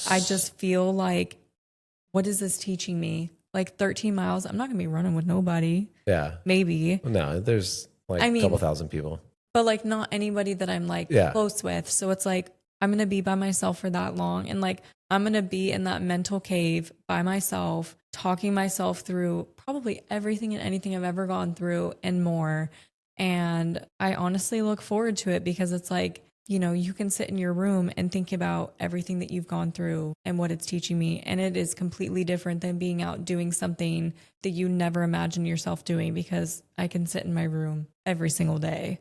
Speaker 1: I just feel like, what is this teaching me? Like 13 miles, I'm not going to be running with nobody.
Speaker 3: Yeah.
Speaker 1: Maybe.
Speaker 3: No, there's like a couple thousand people.
Speaker 1: But like not anybody that I'm like close with. So it's like, I'm going to be by myself for that long. And like, I'm going to be in that mental cave by myself, talking myself through probably everything and anything I've ever gone through and more. And I honestly look forward to it, because it's like, you can sit in your room and think about everything that you've gone through and what it's teaching me. And it is completely different than being out doing something that you never imagined yourself doing, because I can sit in my room every single day.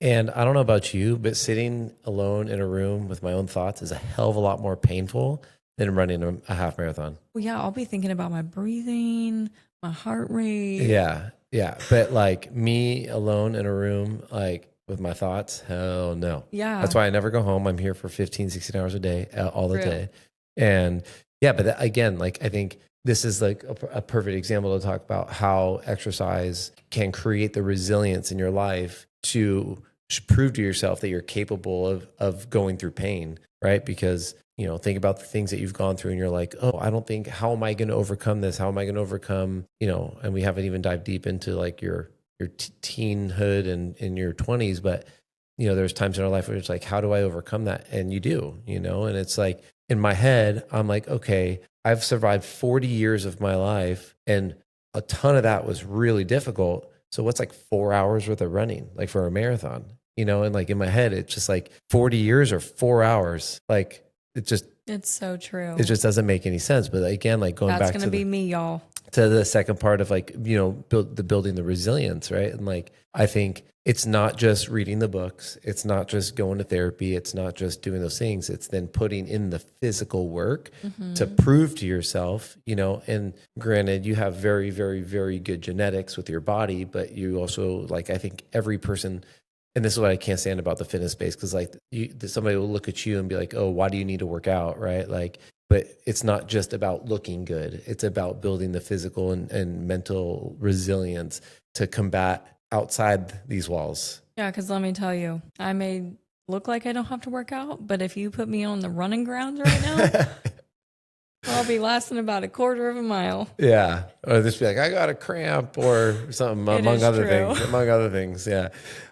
Speaker 3: And I don't know about you, but sitting alone in a room with my own thoughts is a hell of a lot more painful than running a half marathon.
Speaker 1: Well, yeah, I'll be thinking about my breathing, my heart rate.
Speaker 3: Yeah. Yeah. But like me alone in a room, like with my thoughts, hell no.
Speaker 1: Yeah.
Speaker 3: That's why I never go home. I'm here for 15, 16 hours a day, all the day. And Yeah, but again, like I think this is like a perfect example to talk about how exercise can create the resilience in your life to prove to yourself that you're capable of going through pain, right? Because think about the things that you've gone through, and you're like, oh, I don't think, how am I going to overcome this? How am I going to overcome, and we haven't even dived deep into like your teenhood and in your 20s, but there's times in our life where it's like, how do I overcome that? And you do, and it's like in my head, I'm like, okay, I've survived 40 years of my life, and a ton of that was really difficult. So what's like 4 hours worth of running, like for a marathon, and like in my head, it's just like 40 years or 4 hours. Like
Speaker 1: it's so true.
Speaker 3: It just doesn't make any sense. But again, like going
Speaker 1: That's
Speaker 3: back
Speaker 1: going to be me, y'all.
Speaker 3: To the second part of like, building the resilience, right? And like, I think it's not just reading the books. It's not just going to therapy. It's not just doing those things. It's then putting in the physical work to prove to yourself, and granted, you have very, very, very good genetics with your body, but you also, like, I think every person, and this is what I can't stand about the fitness space, because like somebody will look at you and be like, oh, why do you need to work out, right? Like, but it's not just about looking good. It's about building the physical and mental resilience to combat outside these walls.
Speaker 1: Yeah, because let me tell you, I may look like I don't have to work out, but if you put me on the running grounds right now, I'll be lasting about a quarter of a mile.
Speaker 3: Yeah. Or just be like, I got a cramp or something, among other things. Yeah.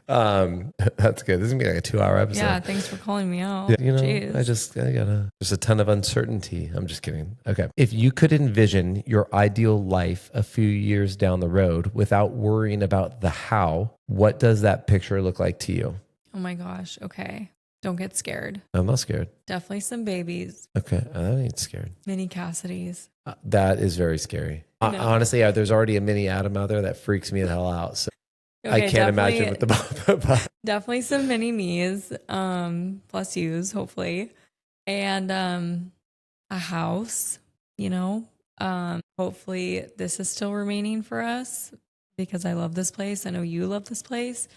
Speaker 3: That's good. This is going to be like a 2-hour episode.
Speaker 1: Yeah. Thanks for calling me out.
Speaker 3: Yeah,
Speaker 1: Jeez.
Speaker 3: there's a ton of uncertainty. I'm just kidding. Okay. If you could envision your ideal life a few years down the road without worrying about the how, what does that picture look like to you?
Speaker 1: Oh my gosh. Okay. Don't get scared.
Speaker 3: I'm not scared.
Speaker 1: Definitely some babies.
Speaker 3: Okay. I ain't scared.
Speaker 1: Mini Cassidys.
Speaker 3: That is very scary. Honestly, there's already a mini Adam out there that freaks me the hell out. So I can't imagine with the
Speaker 1: definitely some mini me's, plus yous, hopefully. And a house, hopefully this is still remaining for us because I love this place. I know you love this place.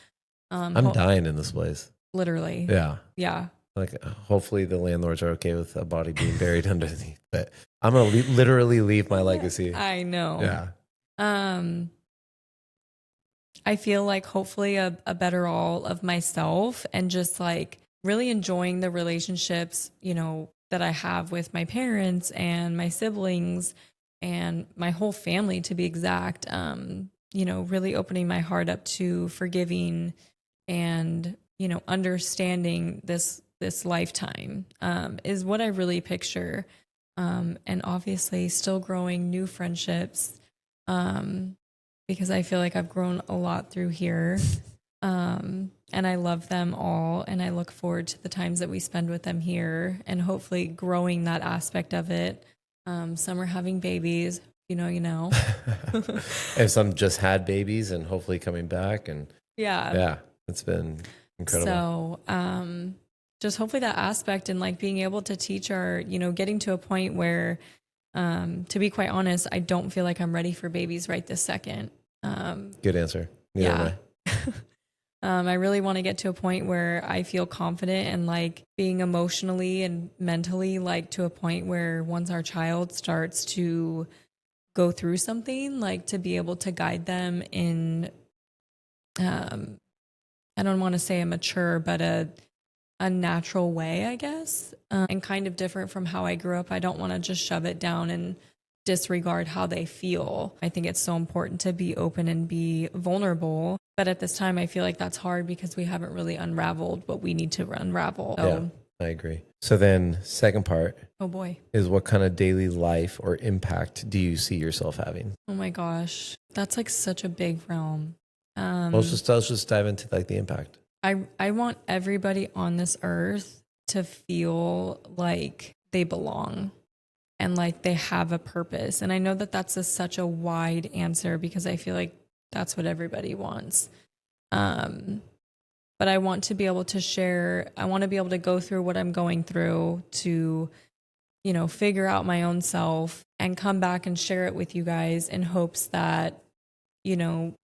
Speaker 3: I'm dying in this place.
Speaker 1: Literally.
Speaker 3: Yeah.
Speaker 1: Yeah.
Speaker 3: Like, hopefully the landlords are okay with a body being buried underneath, but I'm going to literally leave my legacy.
Speaker 1: I know.
Speaker 3: Yeah.
Speaker 1: I feel like hopefully a better all of myself, and just like really enjoying the relationships, that I have with my parents and my siblings and my whole family, to be exact. Really opening my heart up to forgiving and, understanding this lifetime is what I really picture. And obviously still growing new friendships, because I feel like I've grown a lot through here. And I love them all, and I look forward to the times that we spend with them here, and hopefully growing that aspect of it. Some are having babies, you know.
Speaker 3: And some just had babies and hopefully coming back. And yeah, it's been incredible.
Speaker 1: So, just hopefully that aspect, and like being able to teach our, getting to a point where, to be quite honest, I don't feel like I'm ready for babies right this second.
Speaker 3: Good answer. Neither way.
Speaker 1: I really want to get to a point where I feel confident and like being emotionally and mentally like to a point where once our child starts to go through something, like to be able to guide them in, I don't want to say a mature, but a natural way, I guess, and kind of different from how I grew up. I don't want to just shove it down and disregard how they feel. I think it's so important to be open and be vulnerable. But at this time, I feel like that's hard because we haven't really unraveled what we need to unravel. So,
Speaker 3: yeah, I agree. So then second part,
Speaker 1: oh boy,
Speaker 3: is what kind of daily life or impact do you see yourself having?
Speaker 1: Oh my gosh, that's like such a big realm.
Speaker 3: Let's just dive into like the impact.
Speaker 1: I want everybody on this earth to feel like they belong and like they have a purpose. And I know that that's such a wide answer because I feel like that's what everybody wants. But I want to be able to share, I want to be able to go through what I'm going through to, figure out my own self and come back and share it with you guys in hopes that,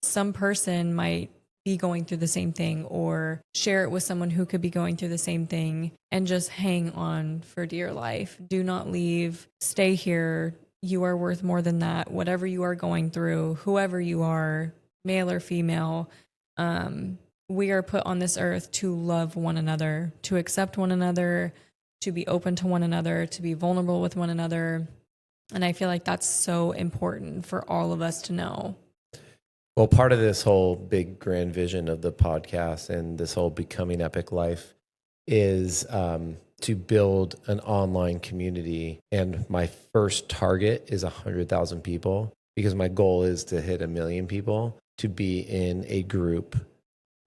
Speaker 1: some person might be going through the same thing, or share it with someone who could be going through the same thing, and just hang on for dear life. Do not leave. Stay here. You are worth more than that. Whatever you are going through, whoever you are, male or female, we are put on this earth to love one another, to accept one another, to be open to one another, to be vulnerable with one another. And I feel like that's so important for all of us to know.
Speaker 3: Well, part of this whole big grand vision of the podcast and this whole Becoming Epic life is to build an online community. And my first target is 100,000 people, because my goal is to hit 1 million people, to be in a group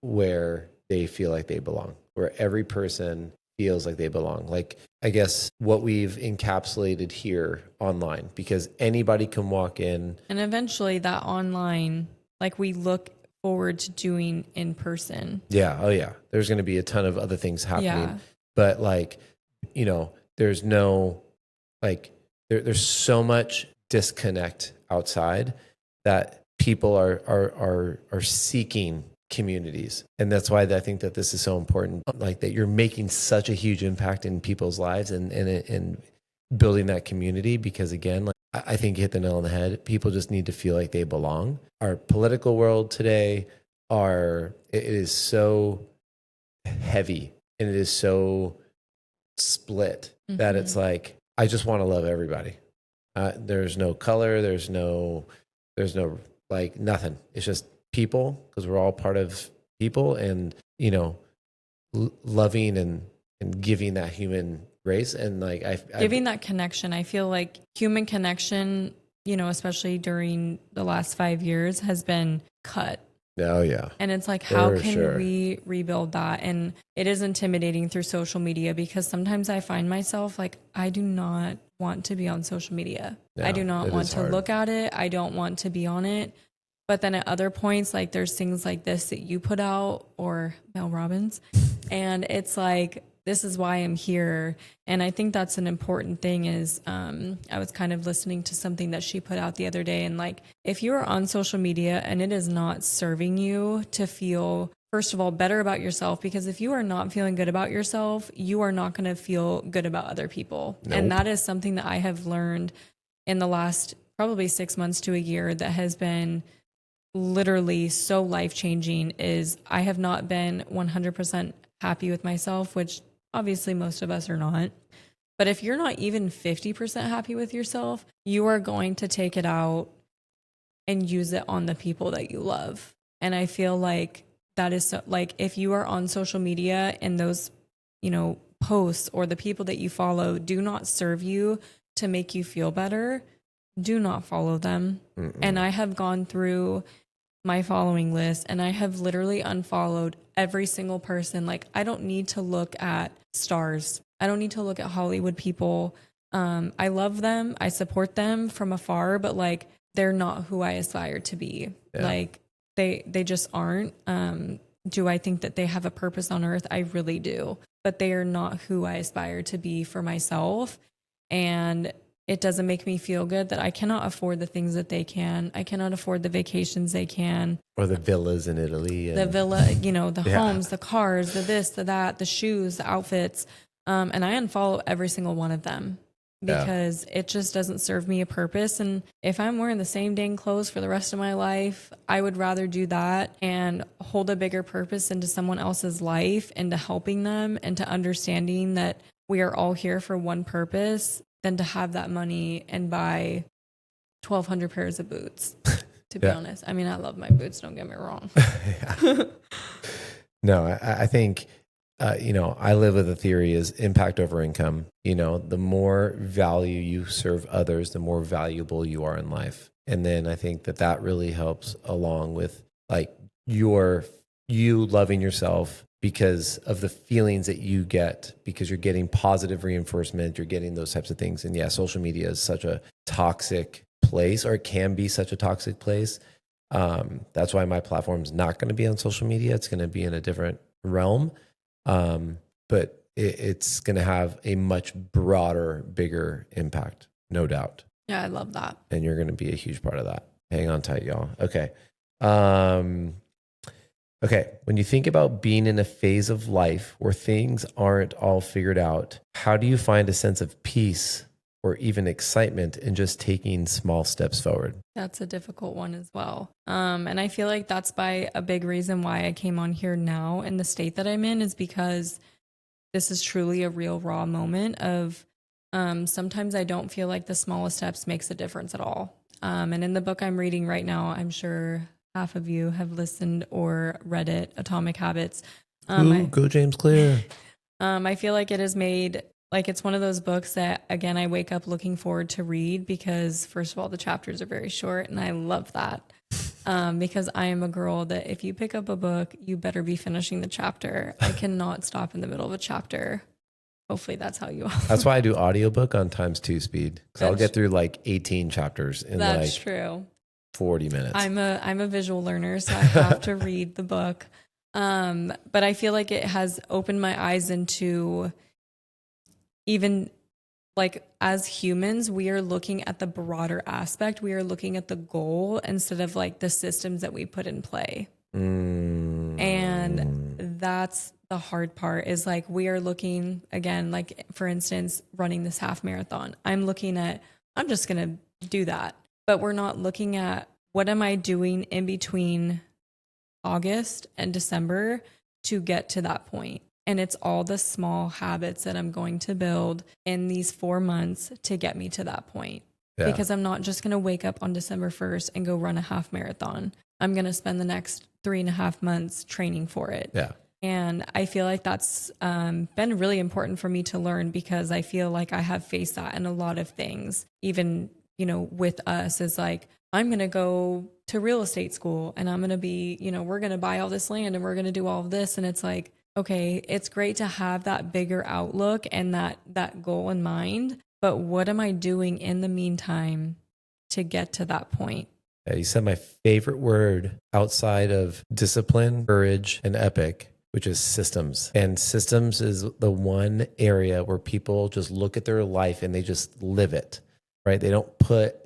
Speaker 3: where they feel like they belong, where every person feels like they belong. Like, I guess what we've encapsulated here online, because anybody can walk in.
Speaker 1: And eventually that online, like, we look forward to doing in person.
Speaker 3: Yeah. Oh yeah. There's going to be a ton of other things happening,
Speaker 1: Yeah.
Speaker 3: but like, you know, there's no, like, there's so much disconnect outside that people are seeking communities. And that's why I think that this is so important, like that you're making such a huge impact in people's lives and building that community, because again, like, I think you hit the nail on the head. People just need to feel like they belong. Our political world today it is so heavy and it is so split that it's like, I just want to love everybody. There's no color. There's no like nothing. It's just people, because we're all part of people, and, you know, loving and giving that human race, and like
Speaker 1: giving that connection. I feel like human connection, you know, especially during the last 5 years, has been cut.
Speaker 3: Oh yeah.
Speaker 1: And it's like, how can we rebuild that? And it is intimidating through social media, because sometimes I find myself like, I do not want to be on social media.
Speaker 3: Yeah,
Speaker 1: I do not want to look at it. I don't want to be on it. But then at other points, like, there's things like this that you put out, or Mel Robbins, and it's like, this is why I'm here. And I think that's an important thing is, I was kind of listening to something that she put out the other day. And like, if you are on social media and it is not serving you to feel, first of all, better about yourself, because if you are not feeling good about yourself, you are not going to feel good about other people.
Speaker 3: Nope.
Speaker 1: And that is something that I have learned in the last probably 6 months to a year that has been literally so life-changing. Is I have not been 100% happy with myself, which obviously most of us are not. But if you're not even 50% happy with yourself, you are going to take it out and use it on the people that you love. And I feel like that is so, like, if you are on social media and those, you know, posts or the people that you follow do not serve you to make you feel better, do not follow them. And I have gone through my following list and I have literally unfollowed every single person. Like, I don't need to look at stars. I don't need to look at Hollywood people. I love them. I support them from afar, but like, they're not who I aspire to be. Yeah. Like, they just aren't. Do I think that they have a purpose on earth? I really do, but they are not who I aspire to be for myself. And it doesn't make me feel good that I cannot afford the things that they can. I cannot afford the vacations they can.
Speaker 3: Or the villas in Italy.
Speaker 1: The villa, you know, the homes, the cars, the this, the that, the shoes, the outfits. And I unfollow every single one of them because it just doesn't serve me a purpose. And if I'm wearing the same dang clothes for the rest of my life, I would rather do that and hold a bigger purpose into someone else's life, into helping them and to understanding that we are all here for one purpose, than to have that money and buy 1,200 pairs of boots, to be honest. I mean, I love my boots, don't get me wrong.
Speaker 3: No, I think, you know, I live with a theory is impact over income. You know, the more value you serve others, the more valuable you are in life. And then I think that really helps along with like you loving yourself, because of the feelings that you get, because you're getting positive reinforcement, you're getting those types of things. And yeah, social media is such a toxic place, or it can be such a toxic place. That's why my platform is not going to be on social media. It's going to be in a different realm. But it's going to have a much broader, bigger impact, no doubt.
Speaker 1: Yeah, I love that.
Speaker 3: And you're going to be a huge part of that. Hang on tight, y'all. Okay. Okay, when you think about being in a phase of life where things aren't all figured out, how do you find a sense of peace or even excitement in just taking small steps forward?
Speaker 1: That's a difficult one as well. And I feel like that's by a big reason why I came on here now in the state that I'm in, is because this is truly a real raw moment of sometimes I don't feel like the smallest steps makes a difference at all. And in the book I'm reading right now, I'm sure half of you have listened or read it, Atomic Habits.
Speaker 3: Go James Clear.
Speaker 1: I feel like it has made, like, it's one of those books that, again, I wake up looking forward to read because, first of all, the chapters are very short, and I love that. Because I am a girl that if you pick up a book, you better be finishing the chapter. I cannot stop in the middle of a chapter. Hopefully that's how you all.
Speaker 3: That's why I do audiobook on ×2 speed, because I'll get through like 18 chapters in
Speaker 1: That's
Speaker 3: like
Speaker 1: true.
Speaker 3: 40 minutes.
Speaker 1: I'm a visual learner, so I have to read the book. But I feel like it has opened my eyes into, even like, as humans, we are looking at the broader aspect. We are looking at the goal instead of like the systems that we put in play. And that's the hard part, is like, we are looking, again, like, for instance, running this half marathon. I'm looking at, I'm just going to do that. But we're not looking at, what am I doing in between August and December to get to that point? And it's all the small habits that I'm going to build in these 4 months to get me to that point.
Speaker 3: Yeah.
Speaker 1: Because I'm not just going to wake up on December 1st and go run a half marathon. I'm going to spend the next 3.5 months training for it.
Speaker 3: Yeah.
Speaker 1: And I feel like that's been really important for me to learn, because I feel like I have faced that in a lot of things. Even, you know, with us, is like, I'm going to go to real estate school and I'm going to be, you know, we're going to buy all this land and we're going to do all of this. And it's like, okay, it's great to have that bigger outlook and that goal in mind. But what am I doing in the meantime to get to that point?
Speaker 3: Yeah, you said my favorite word outside of discipline, courage, and epic, which is systems. And systems is the one area where people just look at their life and they just live it, right? They don't put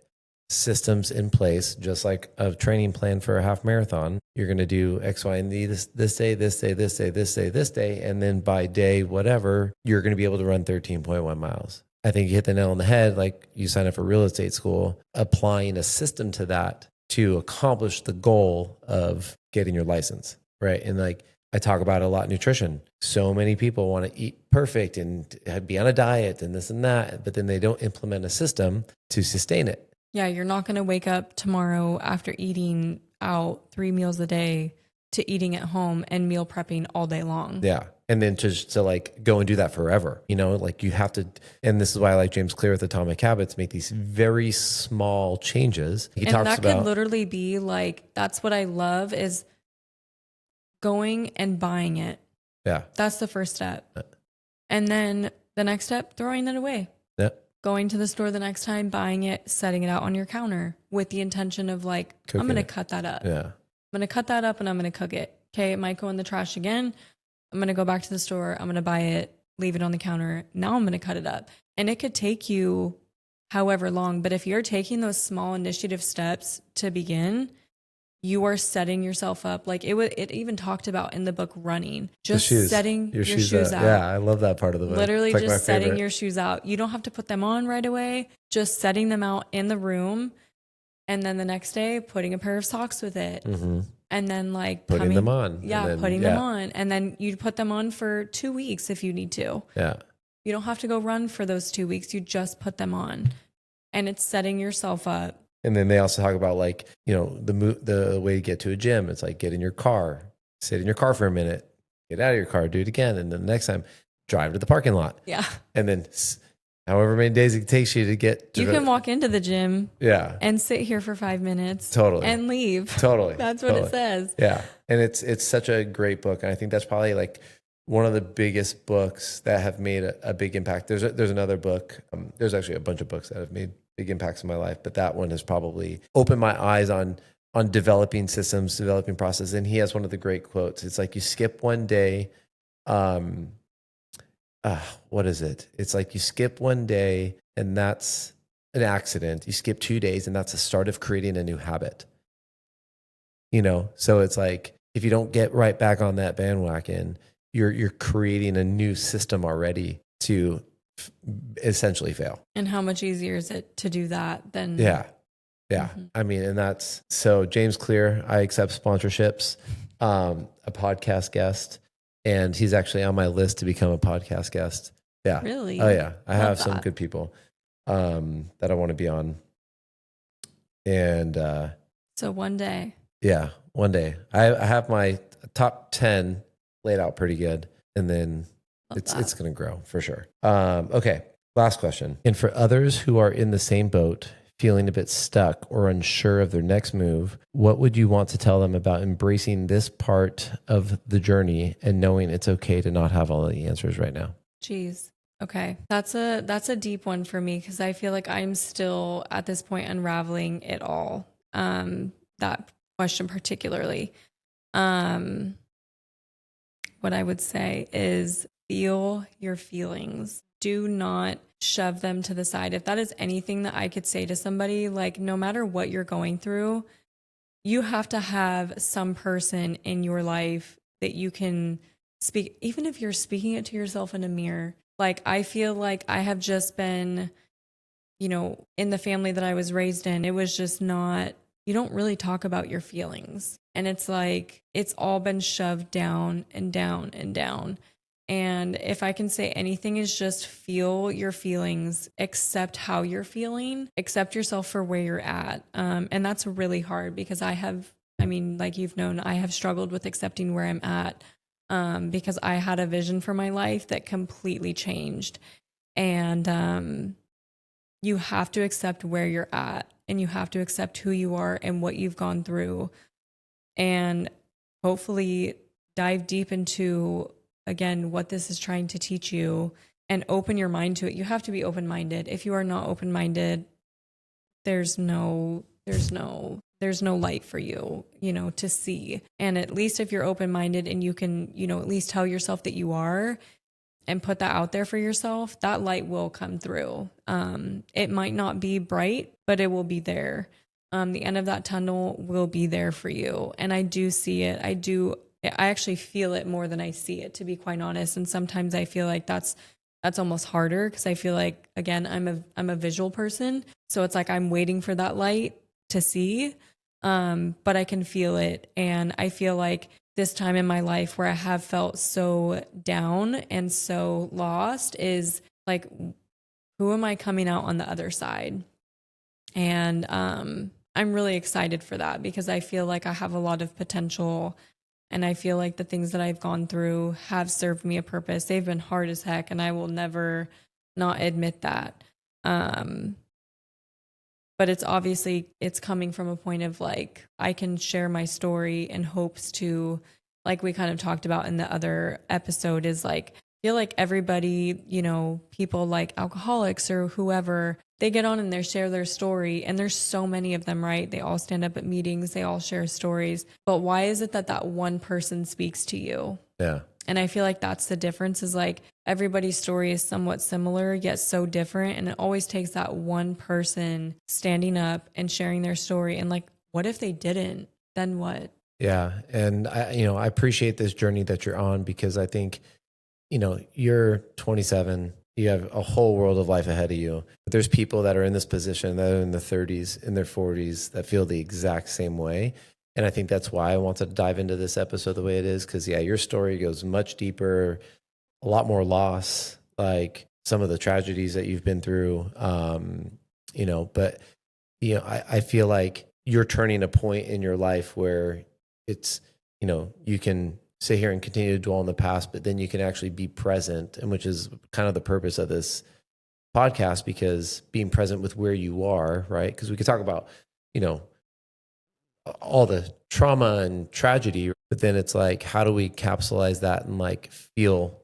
Speaker 3: systems in place, just like a training plan for a half marathon. You're going to do X, Y, and Z this day, this day, this day, this day, this day. And then by day, whatever, you're going to be able to run 13.1 miles. I think you hit the nail on the head. Like, you sign up for real estate school, applying a system to that to accomplish the goal of getting your license, right? And like, I talk about a lot, nutrition. So many people want to eat perfect and be on a diet and this and that, but then they don't implement a system to sustain it.
Speaker 1: Yeah, you're not going to wake up tomorrow after eating out 3 meals a day to eating at home and meal prepping all day long.
Speaker 3: Yeah. And then to like go and do that forever, you know, like you have to, and this is why I like James Clear with Atomic Habits, make these very small changes. He
Speaker 1: and
Speaker 3: talks
Speaker 1: that
Speaker 3: about
Speaker 1: could literally be like, that's what I love, is going and buying it.
Speaker 3: Yeah.
Speaker 1: That's the first step. And then the next step, throwing it away.
Speaker 3: Yeah.
Speaker 1: Going to the store the next time, buying it, setting it out on your counter with the intention of like,
Speaker 3: Cooking
Speaker 1: I'm going to
Speaker 3: it.
Speaker 1: cut that up.
Speaker 3: Yeah.
Speaker 1: I'm going to cut that up and I'm going to cook it. Okay, it might go in the trash again. I'm going to go back to the store. I'm going to buy it, leave it on the counter. Now I'm going to cut it up. And it could take you however long. But if you're taking those small initiative steps to begin, you are setting yourself up. Like it even talked about in the book running, just setting your shoes out.
Speaker 3: Yeah, I love that part of the book.
Speaker 1: Literally
Speaker 3: It's like my
Speaker 1: just setting
Speaker 3: favorite.
Speaker 1: your shoes out. You don't have to put them on right away, just setting them out in the room. And then the next day, putting a pair of socks with it.
Speaker 3: Mm-hmm.
Speaker 1: And then like
Speaker 3: Putting them on.
Speaker 1: Yeah,
Speaker 3: And then-
Speaker 1: putting them on. And then you put them on for 2 weeks if you need to.
Speaker 3: Yeah.
Speaker 1: You don't have to go run for those 2 weeks. You just put them on. And it's setting yourself up.
Speaker 3: And then they also talk about like, you know, the way to get to a gym. It's like, get in your car, sit in your car for a minute, get out of your car, do it again. And then the next time, drive to the parking lot.
Speaker 1: Yeah.
Speaker 3: And then however many days it takes you to get to
Speaker 1: You can walk into the gym
Speaker 3: Yeah.
Speaker 1: and sit here for 5 minutes.
Speaker 3: Totally.
Speaker 1: And leave.
Speaker 3: Totally.
Speaker 1: That's what
Speaker 3: Totally.
Speaker 1: it says.
Speaker 3: Yeah. And it's such a great book. And I think that's probably like one of the biggest books that have made a big impact. There's another book. There's actually a bunch of books that have made big impacts in my life, but that one has probably opened my eyes on developing systems, developing process. And he has one of the great quotes. It's like, you skip one day. What is it? It's like, you skip one day and that's an accident. You skip 2 days and that's the start of creating a new habit. You know, so it's like, if you don't get right back on that bandwagon, you're creating a new system already to essentially fail.
Speaker 1: And how much easier is it to do that than
Speaker 3: Yeah. I mean, and that's so James Clear, I accept sponsorships, a podcast guest, and he's actually on my list to become a podcast guest. Yeah.
Speaker 1: Really?
Speaker 3: Oh yeah. I have some
Speaker 1: that.
Speaker 3: good people that I want to be on. And
Speaker 1: so one day.
Speaker 3: yeah, one day. I have my top 10 laid out pretty good, and then
Speaker 1: Love
Speaker 3: it's
Speaker 1: that.
Speaker 3: going to grow for sure. Okay, last question. And for others who are in the same boat, feeling a bit stuck or unsure of their next move, what would you want to tell them about embracing this part of the journey and knowing it's okay to not have all the answers right now?
Speaker 1: Jeez. Okay. That's a deep one for me because I feel like I'm still at this point unraveling it all. That question particularly. What I would say is feel your feelings. Do not shove them to the side. If that is anything that I could say to somebody, like no matter what you're going through, you have to have some person in your life that you can speak, even if you're speaking it to yourself in a mirror. Like I feel like I have just been, in the family that I was raised in, it was just not, you don't really talk about your feelings. And it's like, it's all been shoved down and down and down. And if I can say anything is just feel your feelings, accept how you're feeling, accept yourself for where you're at. And that's really hard because like you've known, I have struggled with accepting where I'm at because I had a vision for my life that completely changed. And you have to accept where you're at and you have to accept who you are and what you've gone through. And hopefully dive deep into, again, what this is trying to teach you and open your mind to it. You have to be open-minded. If you are not open-minded, there's no light for you, to see. And at least if you're open-minded and you can, at least tell yourself that you are and put that out there for yourself, that light will come through. It might not be bright, but it will be there. The end of that tunnel will be there for you. And I do see it. I actually feel it more than I see it, to be quite honest. And sometimes I feel like that's almost harder because I feel like, again, I'm a visual person. So it's like I'm waiting for that light to see, but I can feel it. And I feel like this time in my life where I have felt so down and so lost is like, who am I coming out on the other side? And I'm really excited for that because I feel like I have a lot of potential. And I feel like the things that I've gone through have served me a purpose. They've been hard as heck, and I will never not admit that. But it's coming from a point of like, I can share my story in hopes to, like we kind of talked about in the other episode, is like, I feel like everybody, people like alcoholics or whoever, they get on and they share their story, and there's so many of them, right? They all stand up at meetings, they all share stories. But why is it that one person speaks to you?
Speaker 3: Yeah.
Speaker 1: And I feel like that's the difference, is like everybody's story is somewhat similar, yet so different. And it always takes that one person standing up and sharing their story. And like, what if they didn't? Then what?
Speaker 3: Yeah. And I appreciate this journey that you're on because I think, you're 27, you have a whole world of life ahead of you. But there's people that are in this position that are in their 30s, in their 40s that feel the exact same way. And I think that's why I wanted to dive into this episode the way it is. Because, your story goes much deeper, a lot more loss, like some of the tragedies that you've been through, But, I feel like you're turning a point in your life where it's, you can sit here and continue to dwell on the past, but then you can actually be present, and which is kind of the purpose of this podcast, because being present with where you are, right? Because we could talk about, all the trauma and tragedy, but then it's like, how do we capsulize that and like feel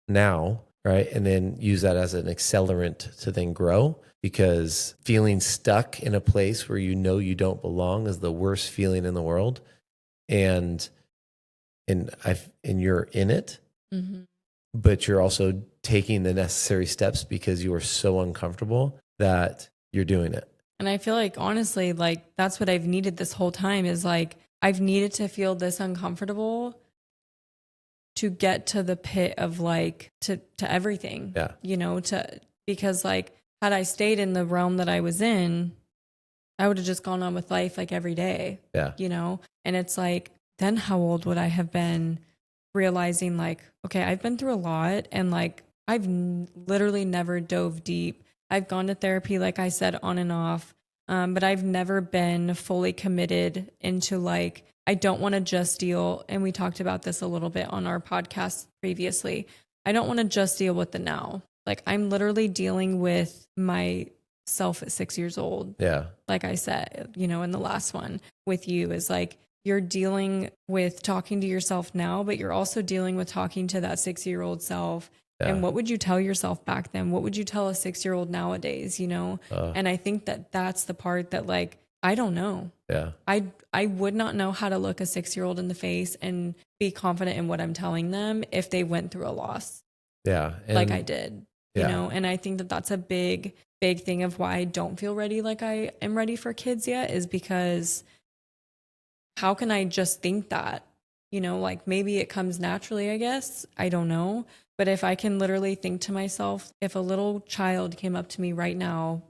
Speaker 3: now, right? And then use that as an accelerant to then grow, because feeling stuck in a place where you don't belong is the worst feeling in the world. And you're in it,
Speaker 1: Mm-hmm.
Speaker 3: but you're also taking the necessary steps because you are so uncomfortable that you're doing it.
Speaker 1: And I feel like, honestly, like that's what I've needed this whole time, is like I've needed to feel this uncomfortable to get to the pit of like to everything.
Speaker 3: Yeah.
Speaker 1: You know, because like had I stayed in the realm that I was in, I would have just gone on with life like every day.
Speaker 3: Yeah.
Speaker 1: You know? And it's like, then how old would I have been realizing like, okay, I've been through a lot and like I've literally never dove deep. I've gone to therapy, like I said, on and off. But I've never been fully committed into like, I don't want to just deal. And we talked about this a little bit on our podcast previously. I don't want to just deal with the now. Like I'm literally dealing with myself at 6 years old.
Speaker 3: Yeah.
Speaker 1: Like I said, you know, in the last one with you is like, you're dealing with talking to yourself now, but you're also dealing with talking to that 6-year-old self.
Speaker 3: Yeah.
Speaker 1: And what would you tell yourself back then? What would you tell a 6-year-old nowadays, you know? And I think that that's the part that like, I don't know.
Speaker 3: Yeah.
Speaker 1: I would not know how to look a 6-year-old in the face and be confident in what I'm telling them if they went through a loss.
Speaker 3: Yeah.
Speaker 1: Like I did, you
Speaker 3: yeah.
Speaker 1: know? And I think that that's a big thing of why I don't feel ready like I am ready for kids yet, is because how can I just think that, you know, like maybe it comes naturally, I guess. I don't know. But if I can literally think to myself, if a little child came up to me right now,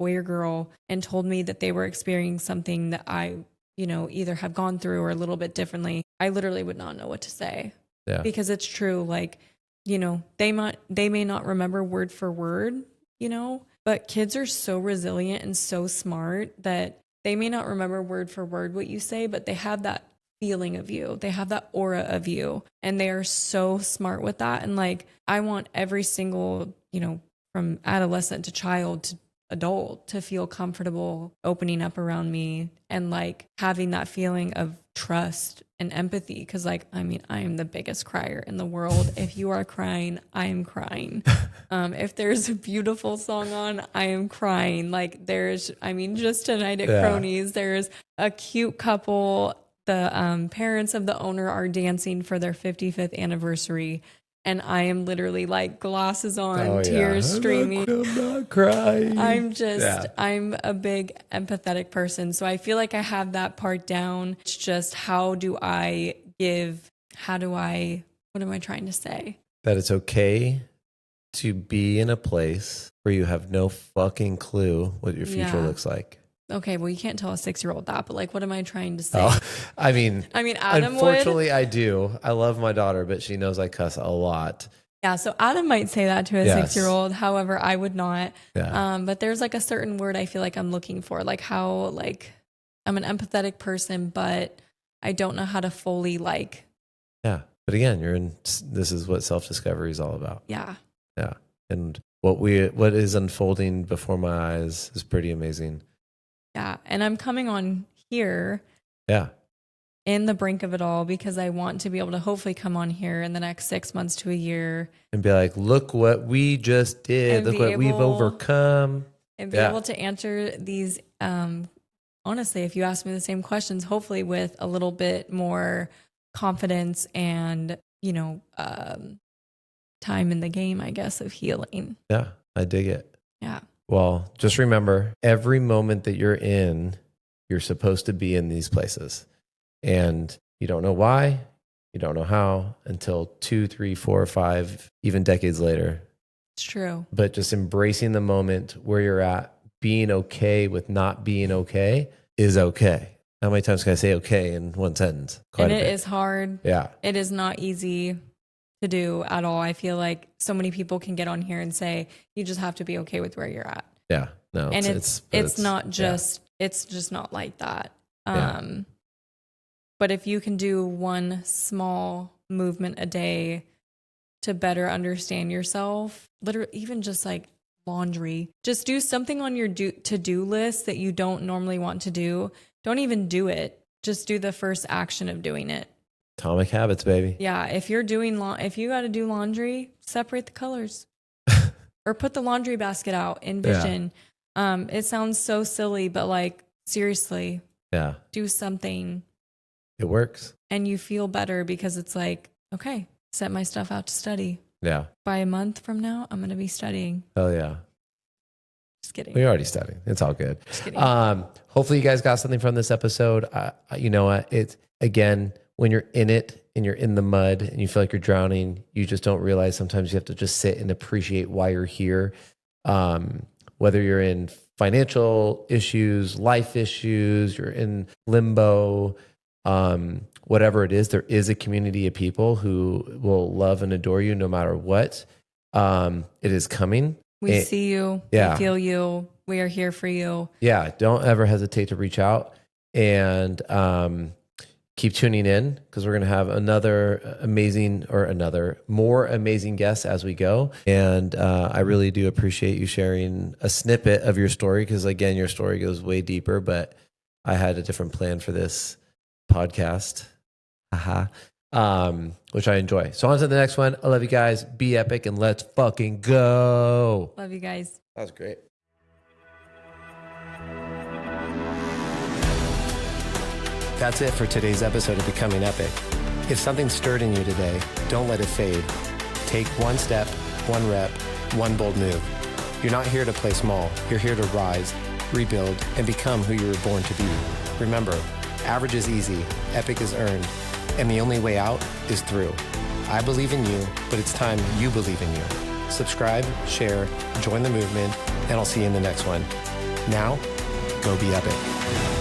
Speaker 1: boy or girl, and told me that they were experiencing something that I, you know, either have gone through or a little bit differently, I literally would not know what to say.
Speaker 3: Yeah.
Speaker 1: Because it's true. Like, you know, they may not remember word for word, you know, but kids are so resilient and so smart that they may not remember word for word what you say, but they have that feeling of you. They have that aura of you, and they are so smart with that. And like, I want every single, you know, from adolescent to child to adult to feel comfortable opening up around me and like having that feeling of trust and empathy. Cause like, I mean, I am the biggest crier in the world. If you are crying, I am crying. If there's a beautiful song on, I am crying. Like I mean, just tonight at Cronies, there's a cute couple. The parents of the owner are dancing for their 55th anniversary. And I am literally like glasses on, tears streaming.
Speaker 3: I'm not crying.
Speaker 1: I'm a big empathetic person. So I feel like I have that part down. It's just what am I trying to say?
Speaker 3: That it's okay to be in a place where you have no fucking clue what your future looks like.
Speaker 1: Okay, well, you can't tell a 6-year-old that, but like, what am I trying to say?
Speaker 3: Oh, I mean,
Speaker 1: Adam
Speaker 3: unfortunately, I do. I love my daughter, but she knows I cuss a lot.
Speaker 1: Yeah, so Adam might say that to a 6-year-old. However, I would not.
Speaker 3: Yeah.
Speaker 1: But there's like a certain word I feel like I'm looking for, like how like I'm an empathetic person, but I don't know how to fully like.
Speaker 3: Yeah, but again, this is what self-discovery is all about.
Speaker 1: Yeah.
Speaker 3: Yeah, and what is unfolding before my eyes is pretty amazing.
Speaker 1: Yeah. And I'm coming on here.
Speaker 3: Yeah.
Speaker 1: In the brink of it all, because I want to be able to hopefully come on here in the next 6 months to a year.
Speaker 3: And be like, look what we just did. Look what we've overcome.
Speaker 1: And be able to answer these, honestly, if you ask me the same questions, hopefully with a little bit more confidence and, you know, time in the game, I guess, of healing.
Speaker 3: Yeah. I dig it.
Speaker 1: Yeah.
Speaker 3: Well, just remember, every moment that you're in, you're supposed to be in these places. And you don't know why, you don't know how until 2, 3, 4, 5, even decades later.
Speaker 1: It's true.
Speaker 3: But just embracing the moment where you're at, being okay with not being okay is okay. How many times can I say okay in one sentence?
Speaker 1: And it is hard.
Speaker 3: Yeah.
Speaker 1: It is not easy to do at all. I feel like so many people can get on here and say, you just have to be okay with where you're at.
Speaker 3: Yeah. No,
Speaker 1: and it's not just, it's just not like that. But if you can do one small movement a day to better understand yourself, literally even just like laundry, just do something on your to-do list that you don't normally want to do. Don't even do it. Just do the first action of doing it.
Speaker 3: Atomic habits, baby.
Speaker 1: Yeah. If you're doing if you got to do laundry, separate the colors or put the laundry basket out in Vision. Yeah. It sounds so silly, but like seriously, do something.
Speaker 3: It works.
Speaker 1: And you feel better because it's like, okay, set my stuff out to study.
Speaker 3: Yeah.
Speaker 1: By a month from now, I'm going to be studying.
Speaker 3: Hell yeah.
Speaker 1: Just kidding.
Speaker 3: We're already studying. It's all good.
Speaker 1: Just kidding.
Speaker 3: Hopefully you guys got something from this episode. You know what? It's, again, when you're in it and you're in the mud and you feel like you're drowning, you just don't realize sometimes you have to just sit and appreciate why you're here. Whether you're in financial issues, life issues, you're in limbo, whatever it is, there is a community of people who will love and adore you no matter what. It is coming.
Speaker 1: We see you.
Speaker 3: Yeah.
Speaker 1: We feel you. We are here for you.
Speaker 3: Yeah. Don't ever hesitate to reach out, and keep tuning in, because we're going to have more amazing guests as we go. And I really do appreciate you sharing a snippet of your story, because again, your story goes way deeper, but I had a different plan for this podcast. Which I enjoy. So on to the next one. I love you guys. Be epic and let's fucking go.
Speaker 1: Love you guys.
Speaker 3: That was great.
Speaker 2: That's it for today's episode of Becoming Epic. If something stirred in you today, don't let it fade. Take one step, one rep, one bold move. You're not here to play small. You're here to rise, rebuild, and become who you were born to be. Remember, average is easy, epic is earned, and the only way out is through. I believe in you, but it's time you believe in you. Subscribe, share, join the movement, and I'll see you in the next one. Now, go be epic.